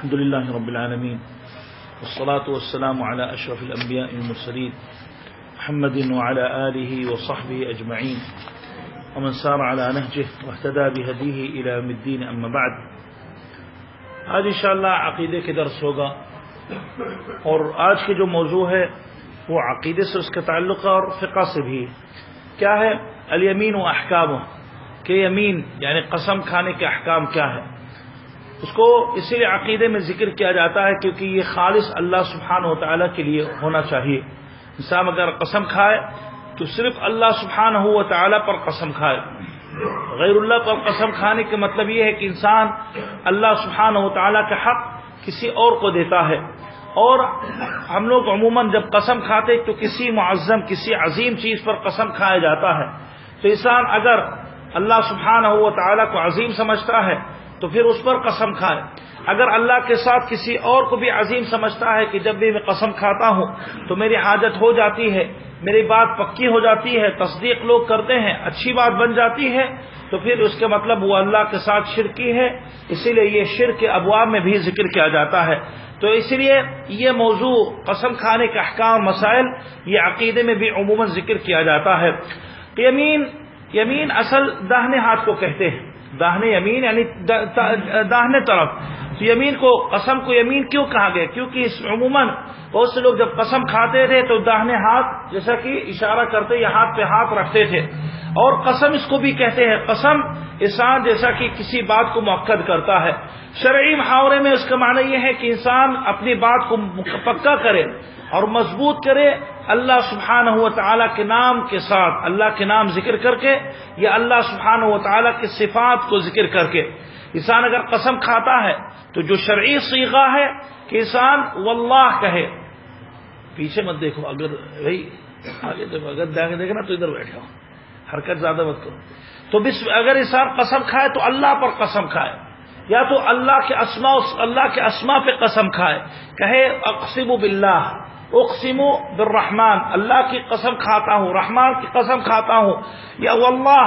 الحمد لله رب العالمين والصلاة والسلام على أشرف الأنبياء والمرسلين محمد وعلى آله وصحبه أجمعين ومن سار على نهجه واهتدى بهديه إلى يوم الدين أما بعد. آج انشاءاللہ عقیدے کے درس ہوگا اور آج کے جو موضوع ہے وہ عقیدے سے اس کا تعلق ہے اور فقہ سے بھی. کیا ہے الیمین و احکام، کہ یمین یعنی قسم کھانے کے احکام کیا ہے. اس کو اسی لیے عقیدے میں ذکر کیا جاتا ہے کیونکہ یہ خالص اللہ سبحانہ و تعالیٰ کے لیے ہونا چاہیے. انسان اگر قسم کھائے تو صرف اللہ سبحانہ و تعالیٰ پر قسم کھائے. غیر اللہ پر قسم کھانے کا مطلب یہ ہے کہ انسان اللہ سبحانہ و تعالیٰ کا حق کسی اور کو دیتا ہے. اور ہم لوگ عموماً جب قسم کھاتے تو کسی معظم کسی عظیم چیز پر قسم کھایا جاتا ہے. تو انسان اگر اللہ سبحانہ و تعالیٰ کو عظیم سمجھتا ہے تو پھر اس پر قسم کھائے. اگر اللہ کے ساتھ کسی اور کو بھی عظیم سمجھتا ہے کہ جب بھی میں قسم کھاتا ہوں تو میری حاجت ہو جاتی ہے، میری بات پکی ہو جاتی ہے، تصدیق لوگ کرتے ہیں، اچھی بات بن جاتی ہے، تو پھر اس کے مطلب وہ اللہ کے ساتھ شرکی ہے. اسی لیے یہ شرک کے ابواب میں بھی ذکر کیا جاتا ہے. تو اسی لیے یہ موضوع قسم کھانے کے احکام مسائل یہ عقیدے میں بھی عموماً ذکر کیا جاتا ہے. یمین اصل داہنے ہاتھ کو کہتے ہیں. داہنے یمین یعنی داہنے طرف. تو یمین کو قسم کو یمین کیوں کہا گیا؟ کیونکہ عموماً بہت سے لوگ جب قسم کھاتے تھے تو داہنے ہاتھ جیسا کہ اشارہ کرتے یا ہاتھ پہ ہاتھ رکھتے تھے. اور قسم اس کو بھی کہتے ہیں. قسم انسان جیسا کہ کسی بات کو مؤکد کرتا ہے. شرعی محاورے میں اس کا معنی یہ ہے کہ انسان اپنی بات کو پکا کرے اور مضبوط کرے اللہ سبحانہ و تعالیٰ کے نام کے ساتھ، اللہ کے نام ذکر کر کے یا اللہ سبحانہ و تعالیٰ کی صفات کو ذکر کر کے. انسان اگر قسم کھاتا ہے تو جو شرعی صیغہ ہے کہ انسان واللہ کہے. پیچھے مت دیکھو، اگر بھائی آگے دیکھو، اگر دیکھنا تو ادھر بیٹھے ہو، حرکت زیادہ مت کرو. تو اگر انسان قسم کھائے تو اللہ پر قسم کھائے، یا تو اللہ کے اسماء پہ قسم کھائے. کہے اقسم باللہ، اقسم بالرحمن، اللہ کی قسم کھاتا ہوں، رحمان کی قسم کھاتا ہوں، یا واللہ.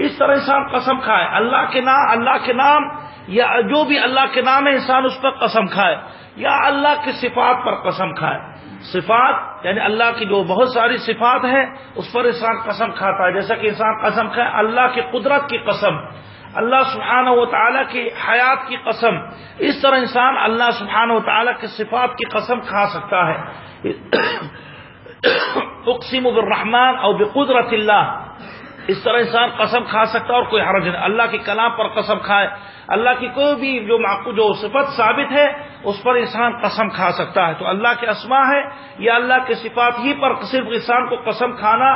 اس طرح انسان قسم کھائے اللہ کے نام یا جو بھی اللہ کے نام ہے انسان اس پر قسم کھائے، یا اللہ کی صفات پر قسم کھائے. صفات یعنی اللہ کی جو بہت ساری صفات ہیں اس پر انسان قسم کھاتا ہے. جیسا کہ انسان قسم کھائے اللہ کی قدرت کی قسم، اللہ سبحانہ و تعالیٰ کی حیات کی قسم. اس طرح انسان اللہ سبحانہ و تعالیٰ کی صفات کی قسم کھا سکتا ہے. اقسم بالرحمن او بقدرت اللہ، اس طرح انسان قسم کھا سکتا ہے اور کوئی حرج نہیں. اللہ کے کلام پر قسم کھائے، اللہ کی کوئی بھی جو صفت ثابت ہے اس پر انسان قسم کھا سکتا ہے. تو اللہ کے اسماء ہے یا اللہ کے صفات ہی پر صرف انسان کو قسم کھانا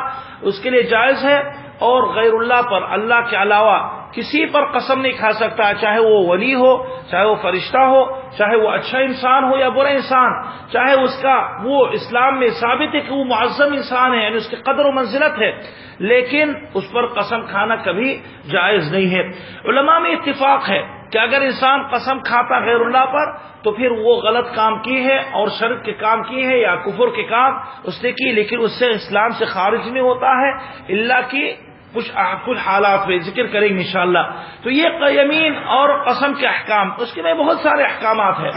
اس کے لیے جائز ہے، اور غیر اللہ پر اللہ کے علاوہ کسی پر قسم نہیں کھا سکتا، چاہے وہ ولی ہو، چاہے وہ فرشتہ ہو، چاہے وہ اچھا انسان ہو یا برا انسان، چاہے اس کا وہ اسلام میں ثابت ہے کہ وہ معظم انسان ہے یعنی اس کی قدر و منزلت ہے، لیکن اس پر قسم کھانا کبھی جائز نہیں ہے. علماء میں اتفاق ہے کہ اگر انسان قسم کھاتا غیر اللہ پر تو پھر وہ غلط کام کی ہے اور شرک کے کام کی ہے یا کفر کے کام اس نے کی، لیکن اس سے اسلام سے خارج نہیں ہوتا ہے اللہ کی کچھ حالات میں ذکر کریں گے انشاءاللہ. تو یہ یمین اور قسم کے احکام، اس کے میں بہت سارے احکامات ہیں.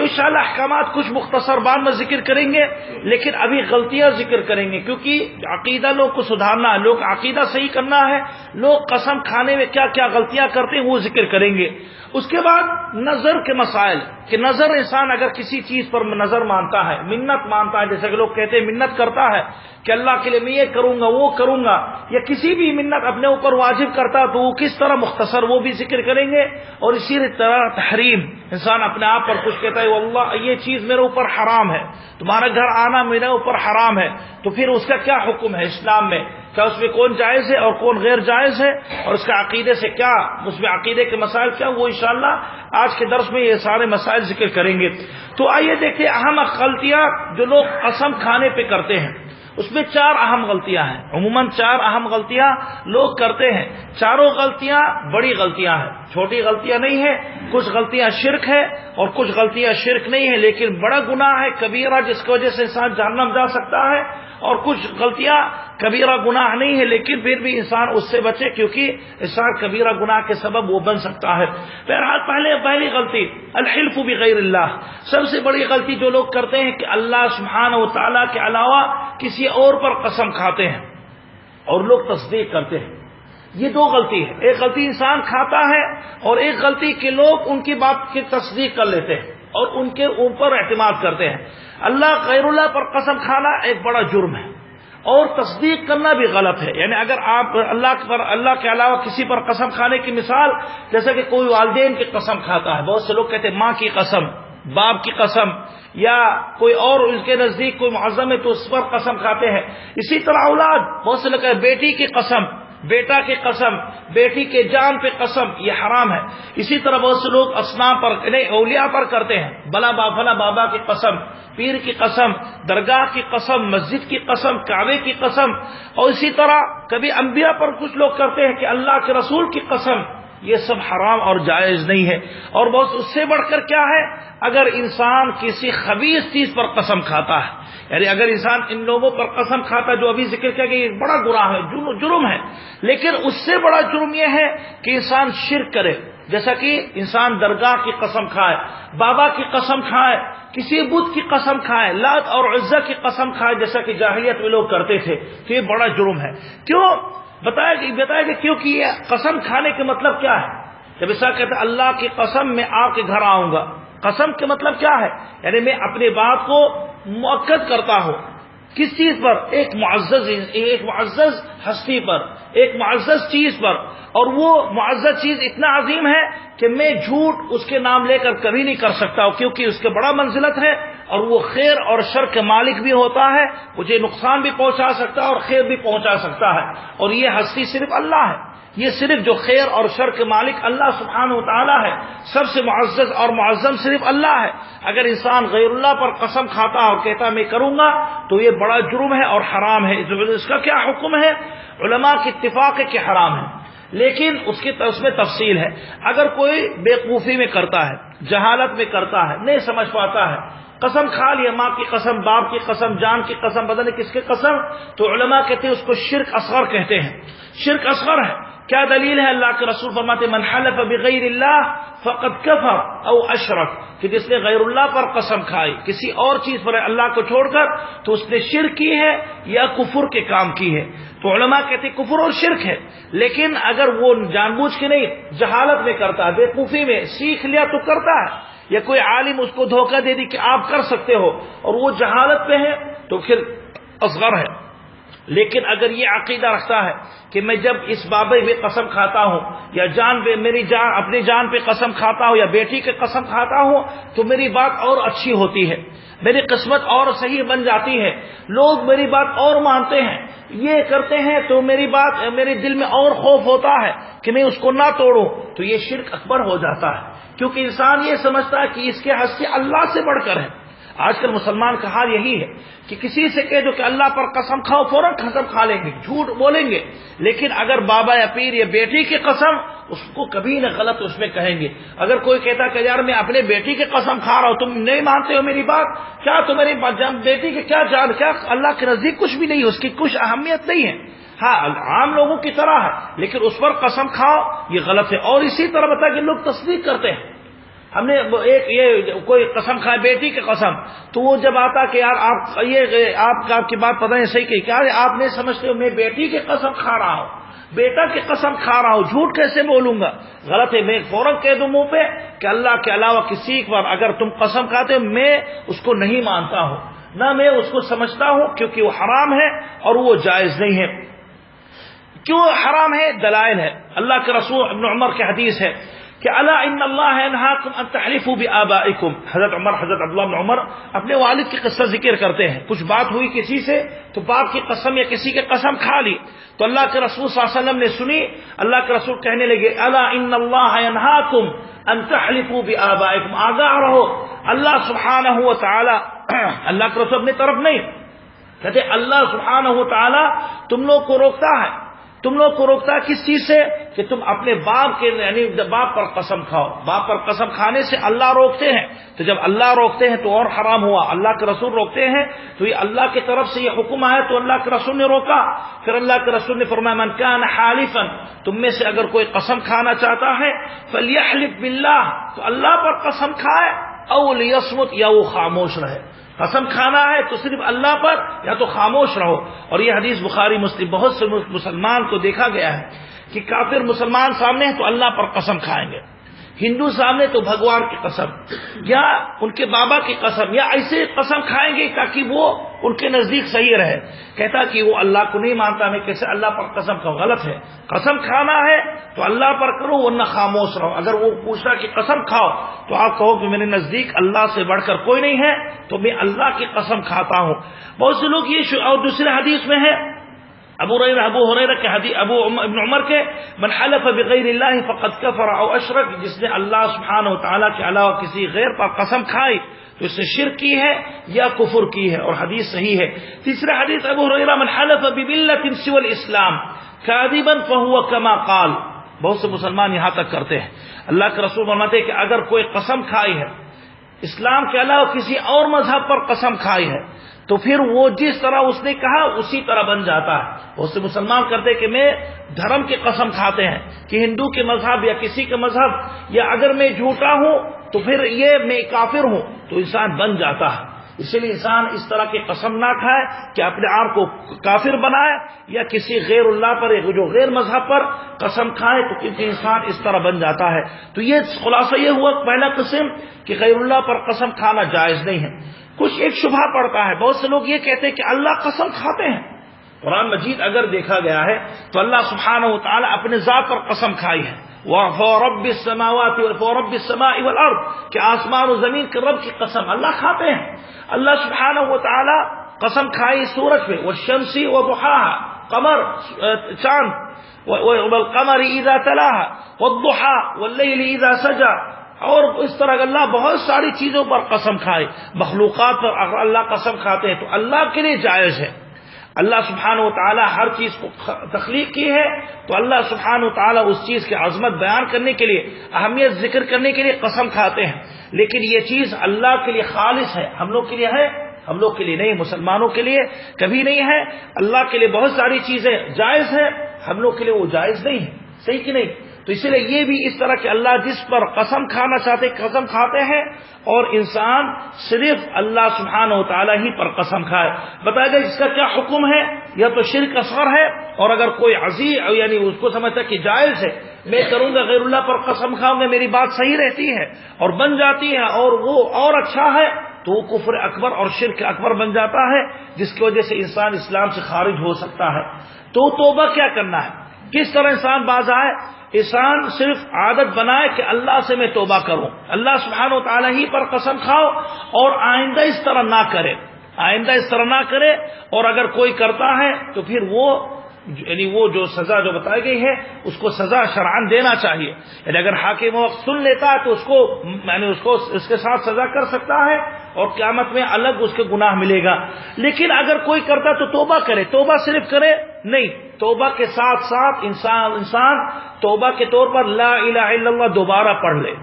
انشاءاللہ احکامات کچھ مختصر بعد میں ذکر کریں گے، لیکن ابھی غلطیاں ذکر کریں گے کیونکہ عقیدہ لوگ کو سدھارنا ہے، لوگ عقیدہ صحیح کرنا ہے. لوگ قسم کھانے میں کیا کیا غلطیاں کرتے ہیں وہ ذکر کریں گے. اس کے بعد نظر کے مسائل، کہ نظر انسان اگر کسی چیز پر نظر مانتا ہے، منت مانتا ہے، جیسے کہ لوگ کہتے ہیں منت کرتا ہے کہ اللہ کے لیے میں یہ کروں گا وہ کروں گا، یا کسی بھی منت اپنے اوپر واجب کرتا تو وہ کس طرح مختصر وہ بھی ذکر کریں گے. اور اسی طرح تحریم، انسان اپنے آپ پر کچھ کہتا ہے واللہ یہ چیز میرے اوپر حرام ہے، تمہارا گھر آنا میرے اوپر حرام ہے، تو پھر اس کا کیا حکم ہے اسلام میں، کیا اس میں کون جائز ہے اور کون غیر جائز ہے، اور اس کا عقیدے سے کیا، اس میں عقیدے کے مسائل کیا، وہ انشاءاللہ آج کے درس میں یہ سارے مسائل ذکر کریں گے. تو آئیے دیکھیں اہم غلطیاں جو لوگ قسم کھانے پہ کرتے ہیں. اس میں 4 اہم غلطیاں ہیں. عموماً 4 اہم غلطیاں لوگ کرتے ہیں. چاروں غلطیاں بڑی غلطیاں ہیں، چھوٹی غلطیاں نہیں ہیں. کچھ غلطیاں شرک ہے اور کچھ غلطیاں شرک نہیں ہیں لیکن بڑا گناہ ہے، کبیرہ، جس کی وجہ سے انسان جہنم جا سکتا ہے. اور کچھ غلطیاں کبیرہ گناہ نہیں ہے لیکن پھر بھی انسان اس سے بچے، کیونکہ انسان کبیرہ گناہ کے سبب وہ بن سکتا ہے۔ بہرحال پہلی غلطی الحلف بغیر اللہ، سب سے بڑی غلطی جو لوگ کرتے ہیں کہ اللہ سبحانہ و تعالیٰ کے علاوہ کسی اور پر قسم کھاتے ہیں اور لوگ تصدیق کرتے ہیں۔ یہ دو غلطی ہے، ایک غلطی انسان کھاتا ہے اور ایک غلطی کہ لوگ ان کی بات کی تصدیق کر لیتے ہیں اور ان کے اوپر اعتماد کرتے ہیں۔ اللہ غیر اللہ پر قسم کھانا ایک بڑا جرم ہے اور تصدیق کرنا بھی غلط ہے۔ یعنی اگر آپ اللہ کے علاوہ کسی پر قسم کھانے کی مثال، جیسا کہ کوئی والدین کی قسم کھاتا ہے، بہت سے لوگ کہتے ہیں ماں کی قسم، باپ کی قسم، یا کوئی اور اس کے نزدیک کوئی معظم ہے تو اس پر قسم کھاتے ہیں۔ اسی طرح اولاد، بہت سے لوگ کہتے ہیں بیٹی کی قسم، بیٹا کی قسم، بیٹی کے جان پہ قسم، یہ حرام ہے۔ اسی طرح بہت سے لوگ اصنام پر، اولیاء پر کرتے ہیں، بلا بابا کی قسم، پیر کی قسم، درگاہ کی قسم، مسجد کی قسم، کعبے کی قسم، اور اسی طرح کبھی انبیاء پر کچھ لوگ کرتے ہیں کہ اللہ کے رسول کی قسم۔ یہ سب حرام اور جائز نہیں ہے۔ اور بہت اس سے بڑھ کر کیا ہے، اگر انسان کسی خبیث چیز پر قسم کھاتا ہے، یعنی اگر انسان ان لوگوں پر قسم کھاتا ہے جو ابھی ذکر کیا کہ یہ بڑا گناہ ہے، جرم ہے، لیکن اس سے بڑا جرم یہ ہے کہ انسان شرک کرے، جیسا کہ انسان درگاہ کی قسم کھائے، بابا کی قسم کھائے، کسی بت کی قسم کھائے، لات اور عزا کی قسم کھائے، جیسا کہ جاہلیت میں لوگ کرتے تھے، تو یہ بڑا جرم ہے۔ کیوں بتایا کہ کیونکہ یہ قسم کھانے کے مطلب کیا ہے؟ جب ایسا کہتے ہیں اللہ کی قسم میں آپ کے گھر آؤں گا، قسم کے مطلب کیا ہے؟ یعنی میں اپنے بات کو مؤکد کرتا ہوں کس چیز پر؟ ایک معزز ہستی پر، ایک معزز چیز پر، اور وہ معزز چیز اتنا عظیم ہے کہ میں جھوٹ اس کے نام لے کر کبھی نہیں کر سکتا ہوں، کیونکہ اس کے بڑا منزلت ہے اور وہ خیر اور شر کے مالک بھی ہوتا ہے، مجھے نقصان بھی پہنچا سکتا ہے اور خیر بھی پہنچا سکتا ہے، اور یہ ہستی صرف اللہ ہے، یہ صرف جو خیر اور شر کے مالک اللہ سبحانہ و تعالیٰ ہے، سب سے معزز اور معظم صرف اللہ ہے۔ اگر انسان غیر اللہ پر قسم کھاتا اور کہتا میں کروں گا تو یہ بڑا جرم ہے اور حرام ہے۔ اس کا کیا حکم ہے؟ علماء کی اتفاق ہے کہ حرام ہے، لیکن اس میں تفصیل ہے۔ اگر کوئی بیوقوفی میں کرتا ہے، جہالت میں کرتا ہے، نہیں سمجھ پاتا ہے، قسم کھا لیا، ماں کی قسم، باپ کی قسم، جان کی قسم، پتہ نہیں کس کی قسم، تو علماء کہتے ہیں اس کو شرک اصغر کہتے ہیں، شرک اصغر ہے۔ کیا دلیل ہے؟ اللہ کے رسول فرماتے من حلف بغیر اللہ فقد کفر او اشرک، کہ جس نے غیر اللہ پر قسم کھائی، کسی اور چیز پر اللہ کو چھوڑ کر، تو اس نے شرک کی ہے یا کفر کے کام کی ہے۔ تو علماء کہتے ہیں کفر اور شرک ہے، لیکن اگر وہ جان بوجھ کے نہیں، جہالت میں کرتا ہے، بیوقوفی میں سیکھ لیا تو کرتا ہے، یا کوئی عالم اس کو دھوکہ دے دی کہ آپ کر سکتے ہو اور وہ جہالت پہ ہے تو پھر اصغر ہے۔ لیکن اگر یہ عقیدہ رکھتا ہے کہ میں جب اس بابے پہ قسم کھاتا ہوں یا اپنی جان پہ قسم کھاتا ہوں یا بیٹی کے قسم کھاتا ہوں تو میری بات اور اچھی ہوتی ہے، میری قسمت اور صحیح بن جاتی ہے، لوگ میری بات اور مانتے ہیں، یہ کرتے ہیں تو میرے دل میں اور خوف ہوتا ہے کہ میں اس کو نہ توڑوں، تو یہ شرک اکبر ہو جاتا ہے، کیونکہ انسان یہ سمجھتا ہے کہ اس کے ہستی اللہ سے بڑھ کر ہے۔ آج کل مسلمان کا حال یہی ہے کہ کسی سے کہہ دو کہ اللہ پر قسم کھاؤ، فوراً قسم کھا لیں گے، جھوٹ بولیں گے، لیکن اگر بابا یا پیر یا بیٹی کی قسم، اس کو کبھی نہ غلط اس میں کہیں گے۔ اگر کوئی کہتا کہ یار میں اپنے بیٹی کی قسم کھا رہا ہوں، تم نہیں مانتے ہو میری بات، کیا تمہاری بیٹی کی کیا جان، کیا اللہ کے نزدیک کچھ بھی نہیں ہے، اس کی کچھ اہمیت نہیں ہے، ہاں عام لوگوں کی طرح ہے، لیکن اس پر قسم کھاؤ یہ غلط ہے۔ اور اسی طرح بتا کہ لوگ تصدیق کرتے ہیں، ہم نے کوئی قسم کھائے بیٹی کی قسم، تو وہ جب آتا کہ یار آپ کی بات پتہ نہیں صحیح کہی، کیا آپ نہیں سمجھتے ہو میں بیٹی کی قسم کھا رہا ہوں، بیٹا کی قسم کھا رہا ہوں، جھوٹ کیسے بولوں گا، غلط ہے۔ میں فوراً کہہ دوں منہ پہ کہ اللہ کے علاوہ کسی پر اگر تم قسم کھاتے ہو میں اس کو نہیں مانتا ہوں، نہ میں اس کو سمجھتا ہوں، کیونکہ وہ حرام ہے اور وہ جائز نہیں ہے۔ کیوں حرام ہے؟ دلائل ہے۔ اللہ کے رسول ابن عمر کی حدیث ہے کہ الا ان اللہ ینہاکم ان تحلفوا بآبائکم، حضرت عبداللہ بن عمر اپنے والد کی قصہ ذکر کرتے ہیں، کچھ بات ہوئی کسی سے تو باپ کی قسم یا کسی کی قسم کھا لی، تو اللہ کے رسول صلی اللہ علیہ وسلم نے سنی، اللہ کے رسول کہنے لگے الا ان اللہ ینہاکم ان تحلفوا بآبائکم، آگاہ رہو، اللہ سبحانہ و تعالی، اللہ کے رسول اپنی طرف نہیں کہتے، اللہ سبحانہ و تعالی تم لوگ کو روکتا ہے کس چیز سے؟ کہ تم اپنے باپ کے یعنی باپ پر قسم کھاؤ. باپ پر قسم کھانے سے اللہ روکتے ہیں, تو جب اللہ روکتے ہیں تو اور حرام ہوا. اللہ کے رسول روکتے ہیں تو یہ اللہ کی طرف سے یہ حکم آیا تو اللہ کے رسول نے روکا. پھر اللہ کے رسول نے فرمایا من کان حالفا, تم میں سے اگر کوئی قسم کھانا چاہتا ہے فلیحلف باللہ, تو اللہ پر قسم کھائے, او لیصمت, یا وہ خاموش رہے. قسم کھانا ہے تو صرف اللہ پر, یا تو خاموش رہو. اور یہ حدیث بخاری مسلم. بہت سے مسلمان کو دیکھا گیا ہے کہ کافر مسلمان سامنے ہے تو اللہ پر قسم کھائیں گے, ہندو سامنے تو بھگوان کی قسم یا ان کے بابا کی قسم یا ایسے قسم کھائیں گے تاکہ وہ ان کے نزدیک صحیح رہے. کہتا کہ وہ اللہ کو نہیں مانتا, میں کیسے اللہ پر قسم کھاؤں. غلط ہے. قسم کھانا ہے تو اللہ پر کرو, ورنہ خاموش رہو. اگر وہ پوچھتا کہ قسم کھاؤ تو آپ کہو کہ میرے نزدیک اللہ سے بڑھ کر کوئی نہیں ہے تو میں اللہ کی قسم کھاتا ہوں. بہت سے لوگ یہ, اور دوسرے حدیث میں ہے ابو ہریرہ کے حدیث, ابن عمر کے, من حلف بغیر اللہ فقد کفر او اشرک, جس نے اللہ سبحانہ وتعالی کے علاوہ کسی غیر پر قسم کھائی تو اس نے شرک کی ہے یا کفر کی ہے, اور حدیث صحیح ہے. تیسرا حدیث ابو ہریرہ من حلف بملۃ سوى الاسلام کاذبا فهو كما قال. بہت سے مسلمان یہاں تک کرتے ہیں. اللہ کے رسول فرماتے ہیں کہ اگر کوئی قسم کھائی ہے اسلام کے علاوہ کسی اور مذہب پر قسم کھائی ہے تو پھر وہ جس طرح اس نے کہا اسی طرح بن جاتا ہے. بہت سے مسلمان کرتے کہ میں دھرم کی قسم کھاتے ہیں کہ ہندو کے مذہب یا کسی کے مذہب, یا اگر میں جھوٹا ہوں تو پھر یہ میں کافر ہوں, تو انسان بن جاتا ہے. اسی لیے انسان اس طرح کی قسم نہ کھائے کہ اپنے آپ کو کافر بنائے یا کسی غیر اللہ پر, جو غیر مذہب پر قسم کھائے تو کیونکہ انسان اس طرح بن جاتا ہے. تو یہ خلاصہ یہ ہوا پہلا قسم کہ غیر اللہ پر قسم کھانا جائز نہیں ہے. کچھ ایک شبہ پڑتا ہے, بہت سے لوگ یہ کہتے ہیں کہ اللہ قسم کھاتے ہیں. قرآن مجید اگر دیکھا گیا ہے تو اللہ سبحانہ وتعالی اپنے ذات پر قسم کھائی ہے, وَرَبِّ السَّمَاوَاتِ وَرَبِّ السَّمَاءِ وَالْأَرْضِ, کہ آسمان و زمین کے رب کی قسم اللہ کھاتے ہیں. اللہ سبحانہ وتعالی قسم کھائی سورج پہ, وَالشَّمْسِ وَضُحَاهَا, قمر چاند, وَالْقَمَرِ إِذَا تَلَاهَا وَالضُّحَى وَاللَّيْلِ إِذَا سَجَى, اور اس طرح اللہ بہت ساری چیزوں پر قسم کھائے. مخلوقات پر اگر اللہ قسم کھاتے ہیں تو اللہ کے لیے جائز ہے. اللہ سبحانہ وتعالی ہر چیز کو تخلیق کی ہے تو اللہ سبحانہ وتعالی اس چیز کی عظمت بیان کرنے کے لیے, اہمیت ذکر کرنے کے لیے قسم کھاتے ہیں. لیکن یہ چیز اللہ کے لیے خالص ہے, ہم لوگ کے لیے ہے, ہم لوگ کے لیے نہیں, مسلمانوں کے لیے کبھی نہیں ہے. اللہ کے لیے بہت ساری چیزیں جائز ہے, ہم لوگ کے لیے وہ جائز نہیں ہے. صحیح کہ نہیں؟ تو اس لیے یہ بھی اس طرح کہ اللہ جس پر قسم کھانا چاہتے قسم کھاتے ہیں, اور انسان صرف اللہ سبحانہ وتعالی ہی پر قسم کھائے. بتایا گیا اس کا کیا حکم ہے, یا تو شرک اصغر ہے, اور اگر کوئی عزیز یعنی اس کو سمجھتا کہ جائز ہے, میں کروں گا غیر اللہ پر قسم کھاؤں گا, میری بات صحیح رہتی ہے اور بن جاتی ہے اور وہ اور اچھا ہے, تو وہ کفر اکبر اور شرک اکبر بن جاتا ہے, جس کی وجہ سے انسان اسلام سے خارج ہو سکتا ہے. تو توبہ کیا کرنا ہے, کس طرح انسان باز آئے؟ انسان صرف عادت بنائے کہ اللہ سے میں توبہ کروں, اللہ سبحانہ و تعالی ہی پر قسم کھاؤ, اور آئندہ اس طرح نہ کرے, آئندہ اس طرح نہ کرے. اور اگر کوئی کرتا ہے تو پھر وہ یعنی وہ جو سزا جو بتائی گئی ہے اس کو سزا شرعاً دینا چاہیے. یعنی اگر حاکم وقت سن لیتا ہے تو اس کو یعنی اس کے ساتھ سزا کر سکتا ہے, اور قیامت میں الگ اس کے گناہ ملے گا. لیکن اگر کوئی کرتا تو توبہ کرے, توبہ صرف کرے نہیں, توبہ کے ساتھ ساتھ انسان توبہ کے طور پر لا الہ الا اللہ دوبارہ پڑھ لے.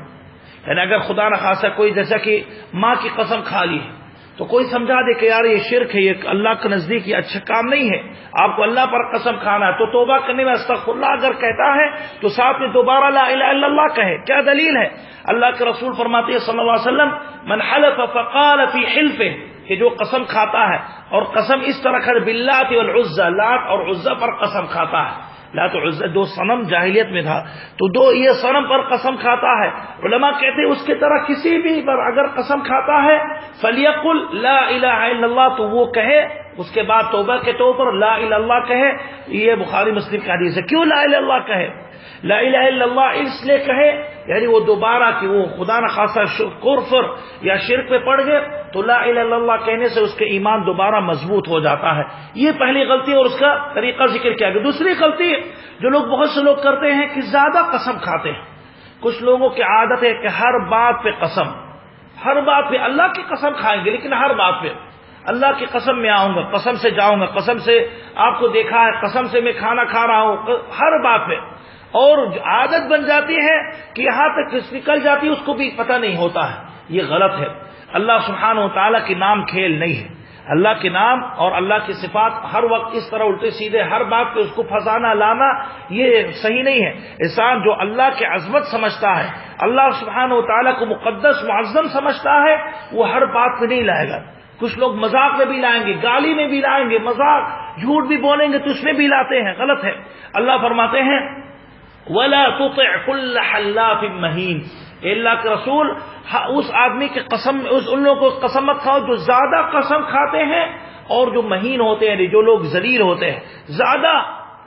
یعنی اگر خدا نخواستہ کوئی جیسا کہ ماں کی قسم کھا لی ہے تو کوئی سمجھا دے کہ یار یہ شرک ہے, یہ اللہ کے نزدیک یہ اچھا کام نہیں ہے, آپ کو اللہ پر قسم کھانا ہے, تو توبہ کرنے میں استغفر اللہ اگر کہتا ہے تو ساتھ میں دوبارہ لا الہ الا اللہ کہے. کیا دلیل ہے؟ اللہ کے رسول فرماتے ہیں صلی اللہ علیہ وسلم من حلف فقال فی حلفه, کہ جو قسم کھاتا ہے اور قسم اس طرح کھڑے باللات والعزى, لات اور عزى پر قسم کھاتا ہے. لات اور عزى دو صنم جاہلیت میں تھا, تو دو یہ صنم پر قسم کھاتا ہے. علماء کہتے ہیں اس کے طرح کسی بھی پر اگر قسم کھاتا ہے فلیقل لا الہ الا اللہ, تو وہ کہے اس کے بعد توبہ کے طور پر لا الہ الا اللہ کہے. یہ بخاری مسلم کی حدیث ہے. کیوں لا الہ الا اللہ کہے؟ لا الہ الا اللہ اس لیے کہے یعنی وہ دوبارہ کہ وہ خدا نخواستہ کفر یا شرک پہ پڑ گئے تو لا الہ الا اللہ کہنے سے اس کے ایمان دوبارہ مضبوط ہو جاتا ہے. یہ پہلی غلطی اور اس کا طریقہ ذکر کیا گیا. دوسری غلطی جو لوگ بہت سے لوگ کرتے ہیں کہ زیادہ قسم کھاتے ہیں. کچھ لوگوں کی عادت ہے کہ ہر بات پہ قسم, ہر بات پہ اللہ کی قسم کھائیں گے, لیکن ہر بات پہ اللہ کی قسم میں آؤں گا, قسم سے جاؤں گا, قسم سے آپ کو دیکھا ہے, قسم سے میں کھانا کھا رہا ہوں, ہر بات پہ. اور عادت بن جاتی ہے کہ یہاں تک نکل جاتی ہے اس کو بھی پتہ نہیں ہوتا ہے. یہ غلط ہے. اللہ سبحانہ و تعالیٰ کے نام کھیل نہیں ہے. اللہ کے نام اور اللہ کی صفات ہر وقت اس طرح الٹے سیدھے ہر بات پہ اس کو پھنسانا لانا یہ صحیح نہیں ہے. انسان جو اللہ کی عظمت سمجھتا ہے, اللہ سبحانہ و تعالیٰ کو مقدس معظم سمجھتا ہے, وہ ہر بات پہ نہیں لائے گا. کچھ لوگ مذاق میں بھی لائیں گے, گالی میں بھی لائیں گے, مذاق جھوٹ بھی بولیں گے تو اس میں بھی لاتے ہیں. غلط ہے. اللہ فرماتے ہیں وَلَا تُطِعْ كُلَّ حَلَّافٍ مَّهِينٍ, اے اللہ کے رسول اس آدمی کے قسم, ان لوگوں کو قسم مت کھاؤ جو زیادہ قسم کھاتے ہیں اور جو مہین ہوتے ہیں, جو لوگ ذلیل ہوتے ہیں. زیادہ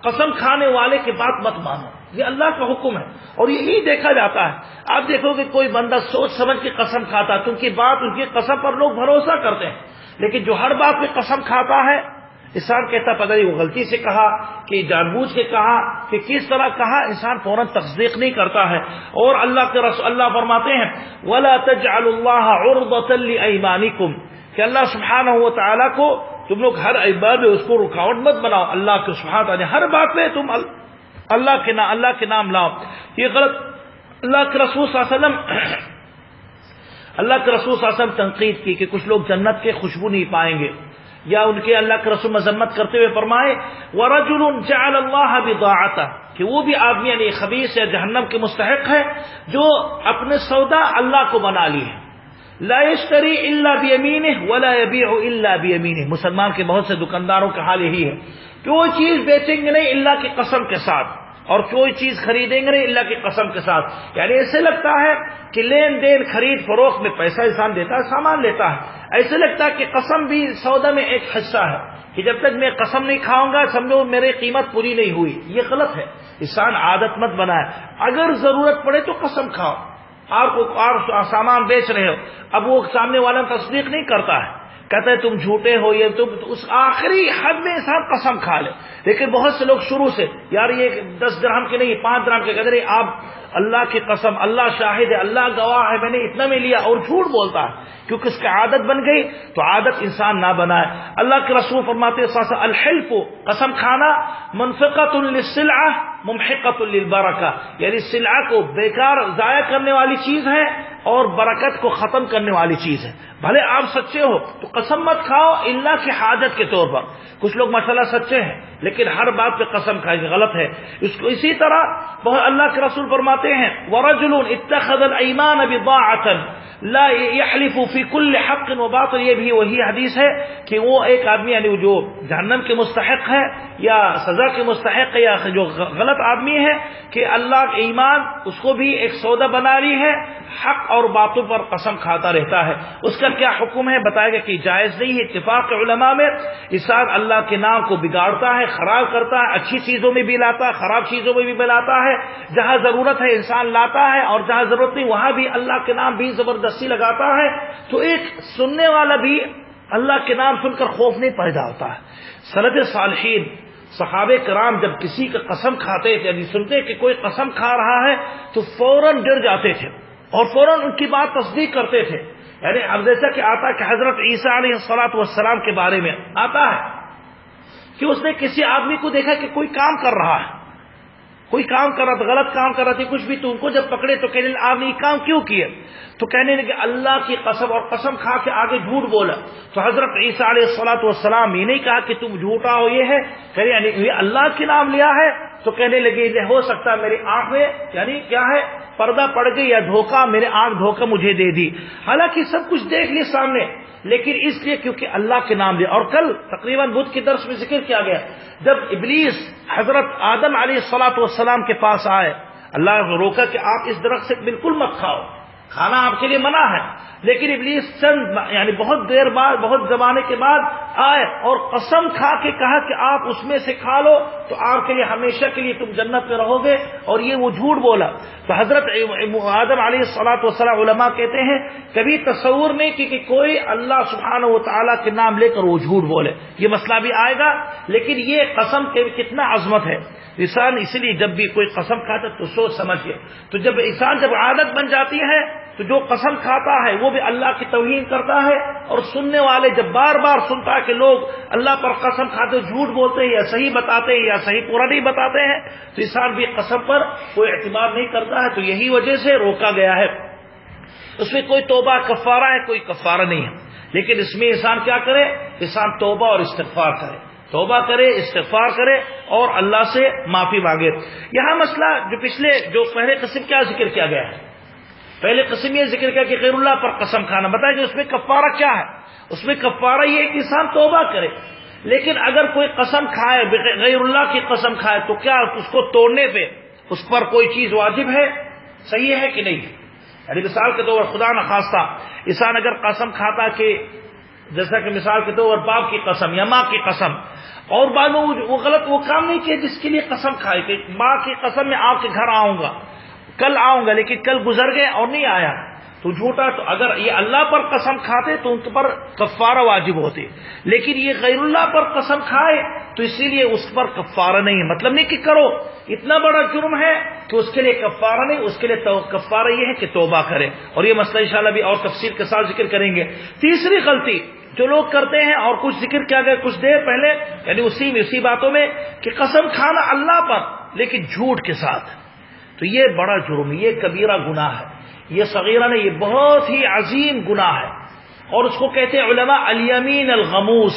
قسم کھانے والے کی بات مت مانو, یہ اللہ کا حکم ہے. اور یہی دیکھا جاتا ہے. آپ دیکھو کہ کوئی بندہ سوچ سمجھ کے قسم کھاتا ہے, کیونکہ بات ان کی قسم پر لوگ بھروسہ کرتے ہیں. لیکن جو ہر بات پہ قسم کھاتا ہے, انسان کہتا پتہ نہیں وہ غلطی سے کہا کہ جان بوجھ کے کہا کہ کس طرح کہا, انسان فوراً تصدیق نہیں کرتا ہے. اور اللہ کے رسول اللہ فرماتے ہیں وَلَا تَجْعَلُوا اللَّهَ عُرْضَةً لِأَيْمَانِكُمْ, کہ اللہ سبحانہ و تعالیٰ کو تم لوگ ہر عبادت میں اس کو رکاوٹ مت بناؤ. اللہ کے سبحانہ تعالیٰ ہر بات میں تم اللہ کے نام لاؤ, یہ غلط. اللہ کے رسول صلی اللہ علیہ وسلم تنقید کی کہ کچھ لوگ جنت کے خوشبو نہیں پائیں گے, یا ان کے اللہ کے رسول مذمت کرتے ہوئے فرمائے وَرَجُلٌ جَعَلَ اللَّهَ بِضَاعَتَهُ, کہ وہ بھی آدمی یعنی خبیث یا جہنم کے مستحق ہے جو اپنے سودا اللہ کو بنا لی ہے. لا يشتری الا بيمينه ولا يبيع الا بيمينه, مسلمان کے بہت سے دکانداروں کا حال یہی ہے کہ وہ چیز بیچیں گے نہیں اللہ کی قسم کے ساتھ, اور کوئی چیز خریدیں گے نہیں اللہ کی قسم کے ساتھ. یعنی ایسے لگتا ہے کہ لین دین خرید فروخت میں پیسہ انسان دیتا ہے, سامان لیتا ہے, ایسے لگتا ہے کہ قسم بھی سودا میں ایک حصہ ہے کہ جب تک میں قسم نہیں کھاؤں گا سمجھو میری قیمت پوری نہیں ہوئی. یہ غلط ہے. انسان عادت مت بنائے. اگر ضرورت پڑے تو قسم کھاؤ. آپ سامان بیچ رہے ہو, اب وہ سامنے والا تصدیق نہیں کرتا ہے, کہتے ہیں تم جھوٹے ہو, یہ تم, اس آخری حد میں انسان قسم کھا لے. لیکن بہت سے لوگ شروع سے یار یہ 10 درہم کے نہیں 5 درہم کے کہتے ہیں آپ اللہ کی قسم, اللہ شاہد ہے, اللہ گواہ ہے, میں نے اتنا میں لیا, اور جھوٹ بولتا ہے کیونکہ اس کی عادت بن گئی. تو عادت انسان نہ بنائے. اللہ کے رسول فرماتے ہیں الحلف, قسم کھانا, منفقۃ للسلعہ ممحقۃ للبرکہ, یعنی سلعہ کو بیکار ضائع کرنے والی چیز ہے اور برکت کو ختم کرنے والی چیز ہے. بھلے آپ سچے ہو تو قسم مت کھاؤ اللہ کی حاجت کے طور پر. کچھ لوگ ماشاءاللہ سچے ہیں لیکن ہر بات پہ قسم کھائیں گے, غلط ہے. اسی طرح بہت اللہ کے رسول فرماتے ہیں وَرَجُلٌ اتَّخَذَ الْأَيْمَانَ بِضَاعَةً لا يحلف في كل حق وباطل. یہ بھی وہی حدیث ہے کہ وہ ایک آدمی یعنی جو جہنم کے مستحق ہے یا سزا کے مستحق ہے یا جو غلط آدمی ہے کہ اللہ ایمان اس کو بھی ایک سودا بنا لی ہے, حق اور باطل پر قسم کھاتا رہتا ہے. اس کا کیا حکم ہے بتائے گا کہ جائز نہیں ہے. اتفاق علماء میں انسان اللہ کے نام کو بگاڑتا ہے, خراب کرتا ہے, اچھی چیزوں میں بھی لاتا ہے, خراب چیزوں میں بھی ملاتا ہے. جہاں ضرورت ہے انسان لاتا ہے اور جہاں ضرورت نہیں وہاں بھی اللہ کے نام بھی زبردستی لگاتا ہے. تو ایک سننے والا بھی اللہ کے نام سن کر خوف نہیں پیدا ہوتا ہے. سلف صالحین صحابہ کرام جب کسی کا قسم کھاتے تھے یعنی سنتے کہ کوئی قسم کھا رہا ہے تو فوراً ڈر جاتے تھے اور فوراً ان کی بات تصدیق کرتے تھے. یعنی اب جیسا کہ آتا کہ حضرت عیسیٰ علیہ السلام کے بارے میں آتا ہے کہ اس نے کسی آدمی کو دیکھا کہ کوئی کام کر رہا ہے, کوئی کام کر رہا تھا, غلط کام کر رہا تھا کچھ بھی, تو ان کو جب پکڑے تو کہنے لگے آپ نے یہ کام کیوں کیے, تو کہنے لگے اللہ کی قسم, اور قسم کھا کے آگے جھوٹ بولا. تو حضرت عیسیٰ علیہ السلام یہ نہیں کہا کہ تم جھوٹا ہو, یہ ہے کہنے یعنی یہ اللہ کے نام لیا ہے. تو کہنے لگے یہ ہو سکتا ہے میری آنکھ میں یعنی کیا ہے پردہ پڑ گئی یا دھوکہ, میرے آنکھ دھوکہ مجھے دے دی. حالانکہ سب کچھ دیکھ لی سامنے, لیکن اس لیے کیونکہ اللہ کے نام لیا. اور کل تقریباً بدھ کے درس میں ذکر کیا گیا جب ابلیس حضرت آدم علیہ السلام کے پاس آئے, اللہ نے روکا کہ آپ اس درخت سے بالکل مت کھاؤ, کھانا آپ کے لیے منع ہے. لیکن ابلیس چند یعنی بہت دیر بعد بہت زمانے کے بعد آئے اور قسم کھا کے کہا کہ آپ اس میں سے کھا لو تو آپ کے لیے ہمیشہ کے لیے تم جنت میں رہو گے, اور یہ وہ جھوٹ بولا. تو حضرت آدم علیہ السلام علماء کہتے ہیں کبھی تصور نہیں کہ کوئی اللہ سبحانہ و تعالیٰ کے نام لے کر وہ جھوٹ بولے. یہ مسئلہ بھی آئے گا, لیکن یہ قسم کے کتنا عظمت ہے. انسان اس لیے جب بھی کوئی قسم کھاتا تو سوچ سمجھ کے, تو جب انسان جب عادت بن جاتی ہے تو جو قسم کھاتا ہے وہ بھی اللہ کی توہین کرتا ہے، اور سننے والے جب بار بار سنتا ہے کہ لوگ اللہ پر قسم کھاتے جھوٹ بولتے ہیں یا صحیح بتاتے ہیں یا صحیح پورا نہیں بتاتے ہیں، تو انسان بھی قسم پر کوئی اعتماد نہیں کرتا ہے. تو یہی وجہ سے روکا گیا ہے. اس میں کوئی توبہ کفارہ ہے، کوئی کفارہ نہیں ہے، لیکن اس میں انسان کیا کرے؟ انسان توبہ اور استغفار کرے، توبہ کرے، استغفار کرے اور اللہ سے معافی مانگے. یہاں مسئلہ جو پہلے قسم کیا ذکر کیا گیا ہے؟ پہلے قسم یہ ذکر کیا کہ غیر اللہ پر قسم کھانا. بتائیں کہ اس میں کفارہ کیا ہے؟ اس میں کفارہ یہ ہے کہ انسان توبہ کرے. لیکن اگر کوئی قسم کھائے، غیر اللہ کی قسم کھائے، تو کیا اس کو توڑنے پہ اس پر کوئی چیز واجب ہے؟ صحیح ہے کہ نہیں؟ یعنی مثال کے طور پر خدا نخواستہ انسان اگر قسم کھاتا کہ جیسا کہ مثال کے طور پر باپ کی قسم یا ماں کی قسم، اور بعد میں وہ غلط وہ کام نہیں کیا جس کے لیے قسم کھائے کہ ماں کی قسم میں آپ کے گھر آؤں گا، کل آؤں گا، لیکن کل گزر گئے اور نہیں آیا، تو جھوٹا. تو اگر یہ اللہ پر قسم کھاتے تو ان پر کفارہ واجب ہوتے، لیکن یہ غیر اللہ پر قسم کھائے تو اسی لیے اس پر کفارہ نہیں ہے. مطلب نہیں کہ کرو، اتنا بڑا جرم ہے کہ اس کے لیے کفارہ نہیں، اس کے لیے کفارہ یہ ہے کہ توبہ کرے. اور یہ مسئلہ انشاءاللہ بھی اور تفصیل کے ساتھ ذکر کریں گے. تیسری غلطی جو لوگ کرتے ہیں، اور کچھ ذکر کیا گیا کچھ دیر پہلے، یعنی اسی باتوں میں کہ قسم کھانا اللہ پر لیکن جھوٹ کے ساتھ. تو یہ بڑا جرم، یہ کبیرہ گناہ ہے، یہ صغیرہ نہیں، یہ بہت ہی عظیم گناہ ہے. اور اس کو کہتے ہیں علماء الیمین الغموس.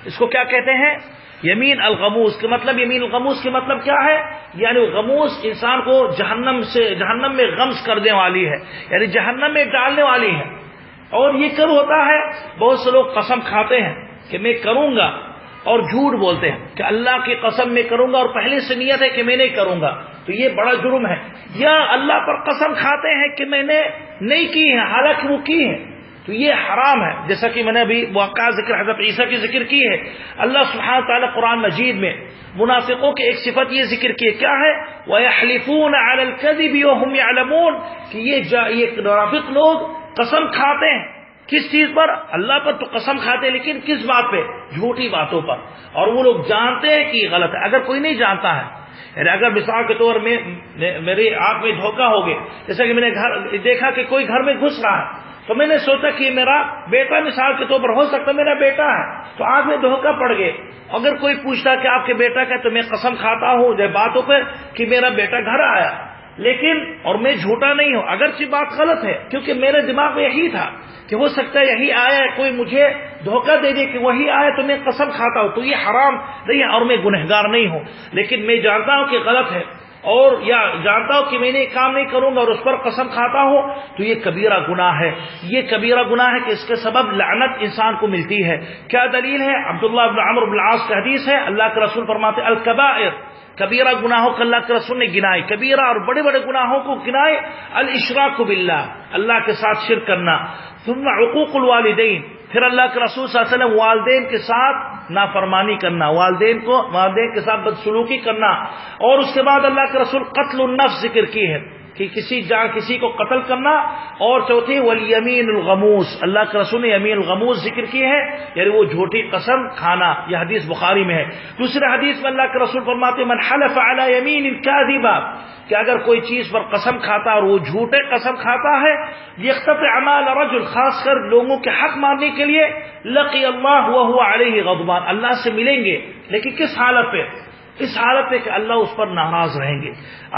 اس کو کیا کہتے ہیں؟ یمین الغموس. کے مطلب یمین الغموس کے مطلب کیا ہے؟ یعنی غموس انسان کو جہنم میں غمز کرنے والی ہے، یعنی جہنم میں ڈالنے والی ہے. اور یہ کب ہوتا ہے؟ بہت سے لوگ قسم کھاتے ہیں کہ میں کروں گا اور جھوٹ بولتے ہیں کہ اللہ کی قسم میں کروں گا، اور پہلے سے نیت ہے کہ میں نہیں کروں گا. تو یہ بڑا جرم ہے. یا اللہ پر قسم کھاتے ہیں کہ میں نے نہیں کی ہے حالانکہ وہ کی ہے، تو یہ حرام ہے. جیسا کہ میں نے ابھی واقعہ ذکر حضرت عیسیٰ کی ذکر کی ہے. اللہ سبحانہ تعالیٰ قرآن مجید میں منافقوں کی ایک صفت یہ ذکر کی ہے، کیا ہے؟ وَيَحْلِفُونَ عَلَى الْكَذِبِ وَهُمْ يَعْلَمُونَ کہ یہ منافق لوگ قسم کھاتے ہیں کس چیز پر؟ اللہ پر تو قسم کھاتے ہیں، لیکن کس بات پہ؟ جھوٹی باتوں پر. اور وہ لوگ جانتے ہیں کہ یہ غلط ہے. اگر کوئی نہیں جانتا ہے، یعنی اگر مثال کے طور میں میری آنکھ میں دھوکہ ہو گیا، جیسا کہ میں نے دیکھا کہ کوئی گھر میں گھس رہا ہے، تو میں نے سوچا کہ میرا بیٹا مثال کے طور پر ہو سکتا میرا بیٹا ہے، تو آنکھ میں دھوکہ پڑ گئے. اگر کوئی پوچھتا کہ آپ کے بیٹا کا، تو میں قسم کھاتا ہوں جب باتوں پر کہ میرا بیٹا گھر آیا، لیکن اور میں جھوٹا نہیں ہوں، اگرچہ بات غلط ہے کیونکہ میرے دماغ میں یہی تھا کہ ہو سکتا ہے یہی آیا ہے، کوئی مجھے دھوکہ دے دے کہ وہی آیا، تو میں قسم کھاتا ہوں. تو یہ حرام نہیں ہے اور میں گنہگار نہیں ہوں، لیکن میں جانتا ہوں کہ غلط ہے، اور یا جانتا ہوں کہ میں نے کام نہیں کروں گا اور اس پر قسم کھاتا ہوں، تو یہ کبیرہ گناہ ہے. یہ کبیرہ گناہ ہے کہ اس کے سبب لعنت انسان کو ملتی ہے. کیا دلیل ہے؟ عبداللہ بن عمرو بن العاص کی حدیث ہے، اللہ کے رسول فرماتے الکبائر، کبیرہ گناہوں کو اللہ کے رسول نے گنائے، کبیرہ اور بڑے بڑے گناہوں کو گنائے. الاشراک باللہ، اللہ کے ساتھ شرک کرنا. ثم عقوق الوالدین، پھر اللہ کے رسول صلی اللہ علیہ وسلم والدین کے ساتھ نافرمانی کرنا، والدین کے ساتھ بدسلوکی کرنا. اور اس کے بعد اللہ کے رسول قتل النفس ذکر کی ہے کہ کسی کو قتل کرنا. اور چوتھی والیمین الغموس، اللہ کے رسول نے یمین الغموس ذکر کی ہے، یعنی وہ جھوٹی قسم کھانا. یہ حدیث بخاری میں ہے. دوسرے حدیث میں اللہ کے رسول فرماتے من حلف علی یمین کاذبہ، کہ اگر کوئی چیز پر قسم کھاتا اور وہ جھوٹے قسم کھاتا ہے، یقتطع مال رجل، خاص کر لوگوں کے حق ماننے کے لیے، لقی اللہ وهو علیہ غضبان، اللہ سے ملیں گے، لیکن کس حالت پہ؟ اس حالت میں کہ اللہ اس پر ناراض رہیں گے.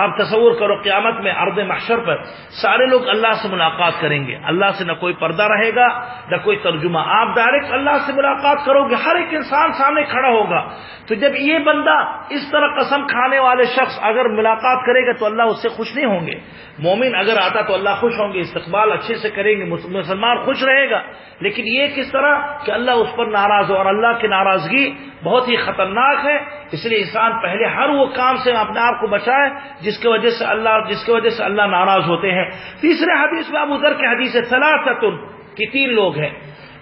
آپ تصور کرو قیامت میں ارض محشر پر سارے لوگ اللہ سے ملاقات کریں گے، اللہ سے نہ کوئی پردہ رہے گا نہ کوئی ترجمہ، آپ ڈائریکٹ اللہ سے ملاقات کرو گے، ہر ایک انسان سامنے کھڑا ہوگا. تو جب یہ بندہ اس طرح قسم کھانے والے شخص اگر ملاقات کرے گا تو اللہ اس سے خوش نہیں ہوں گے. مومن اگر آتا تو اللہ خوش ہوں گے، استقبال اچھے سے کریں گے، مسلمان خوش رہے گا. لیکن یہ کس طرح کہ اللہ اس پر ناراض ہو، اور اللہ کی ناراضگی بہت ہی خطرناک ہے. اس لیے انسان پہلے ہر وہ کام سے اپنے آپ کو بچائے جس کی وجہ سے اللہ ناراض ہوتے ہیں. تیسرے حدیث میں ابو ذر کی حدیث ہے ثلاثۃ، کہ تین لوگ ہیں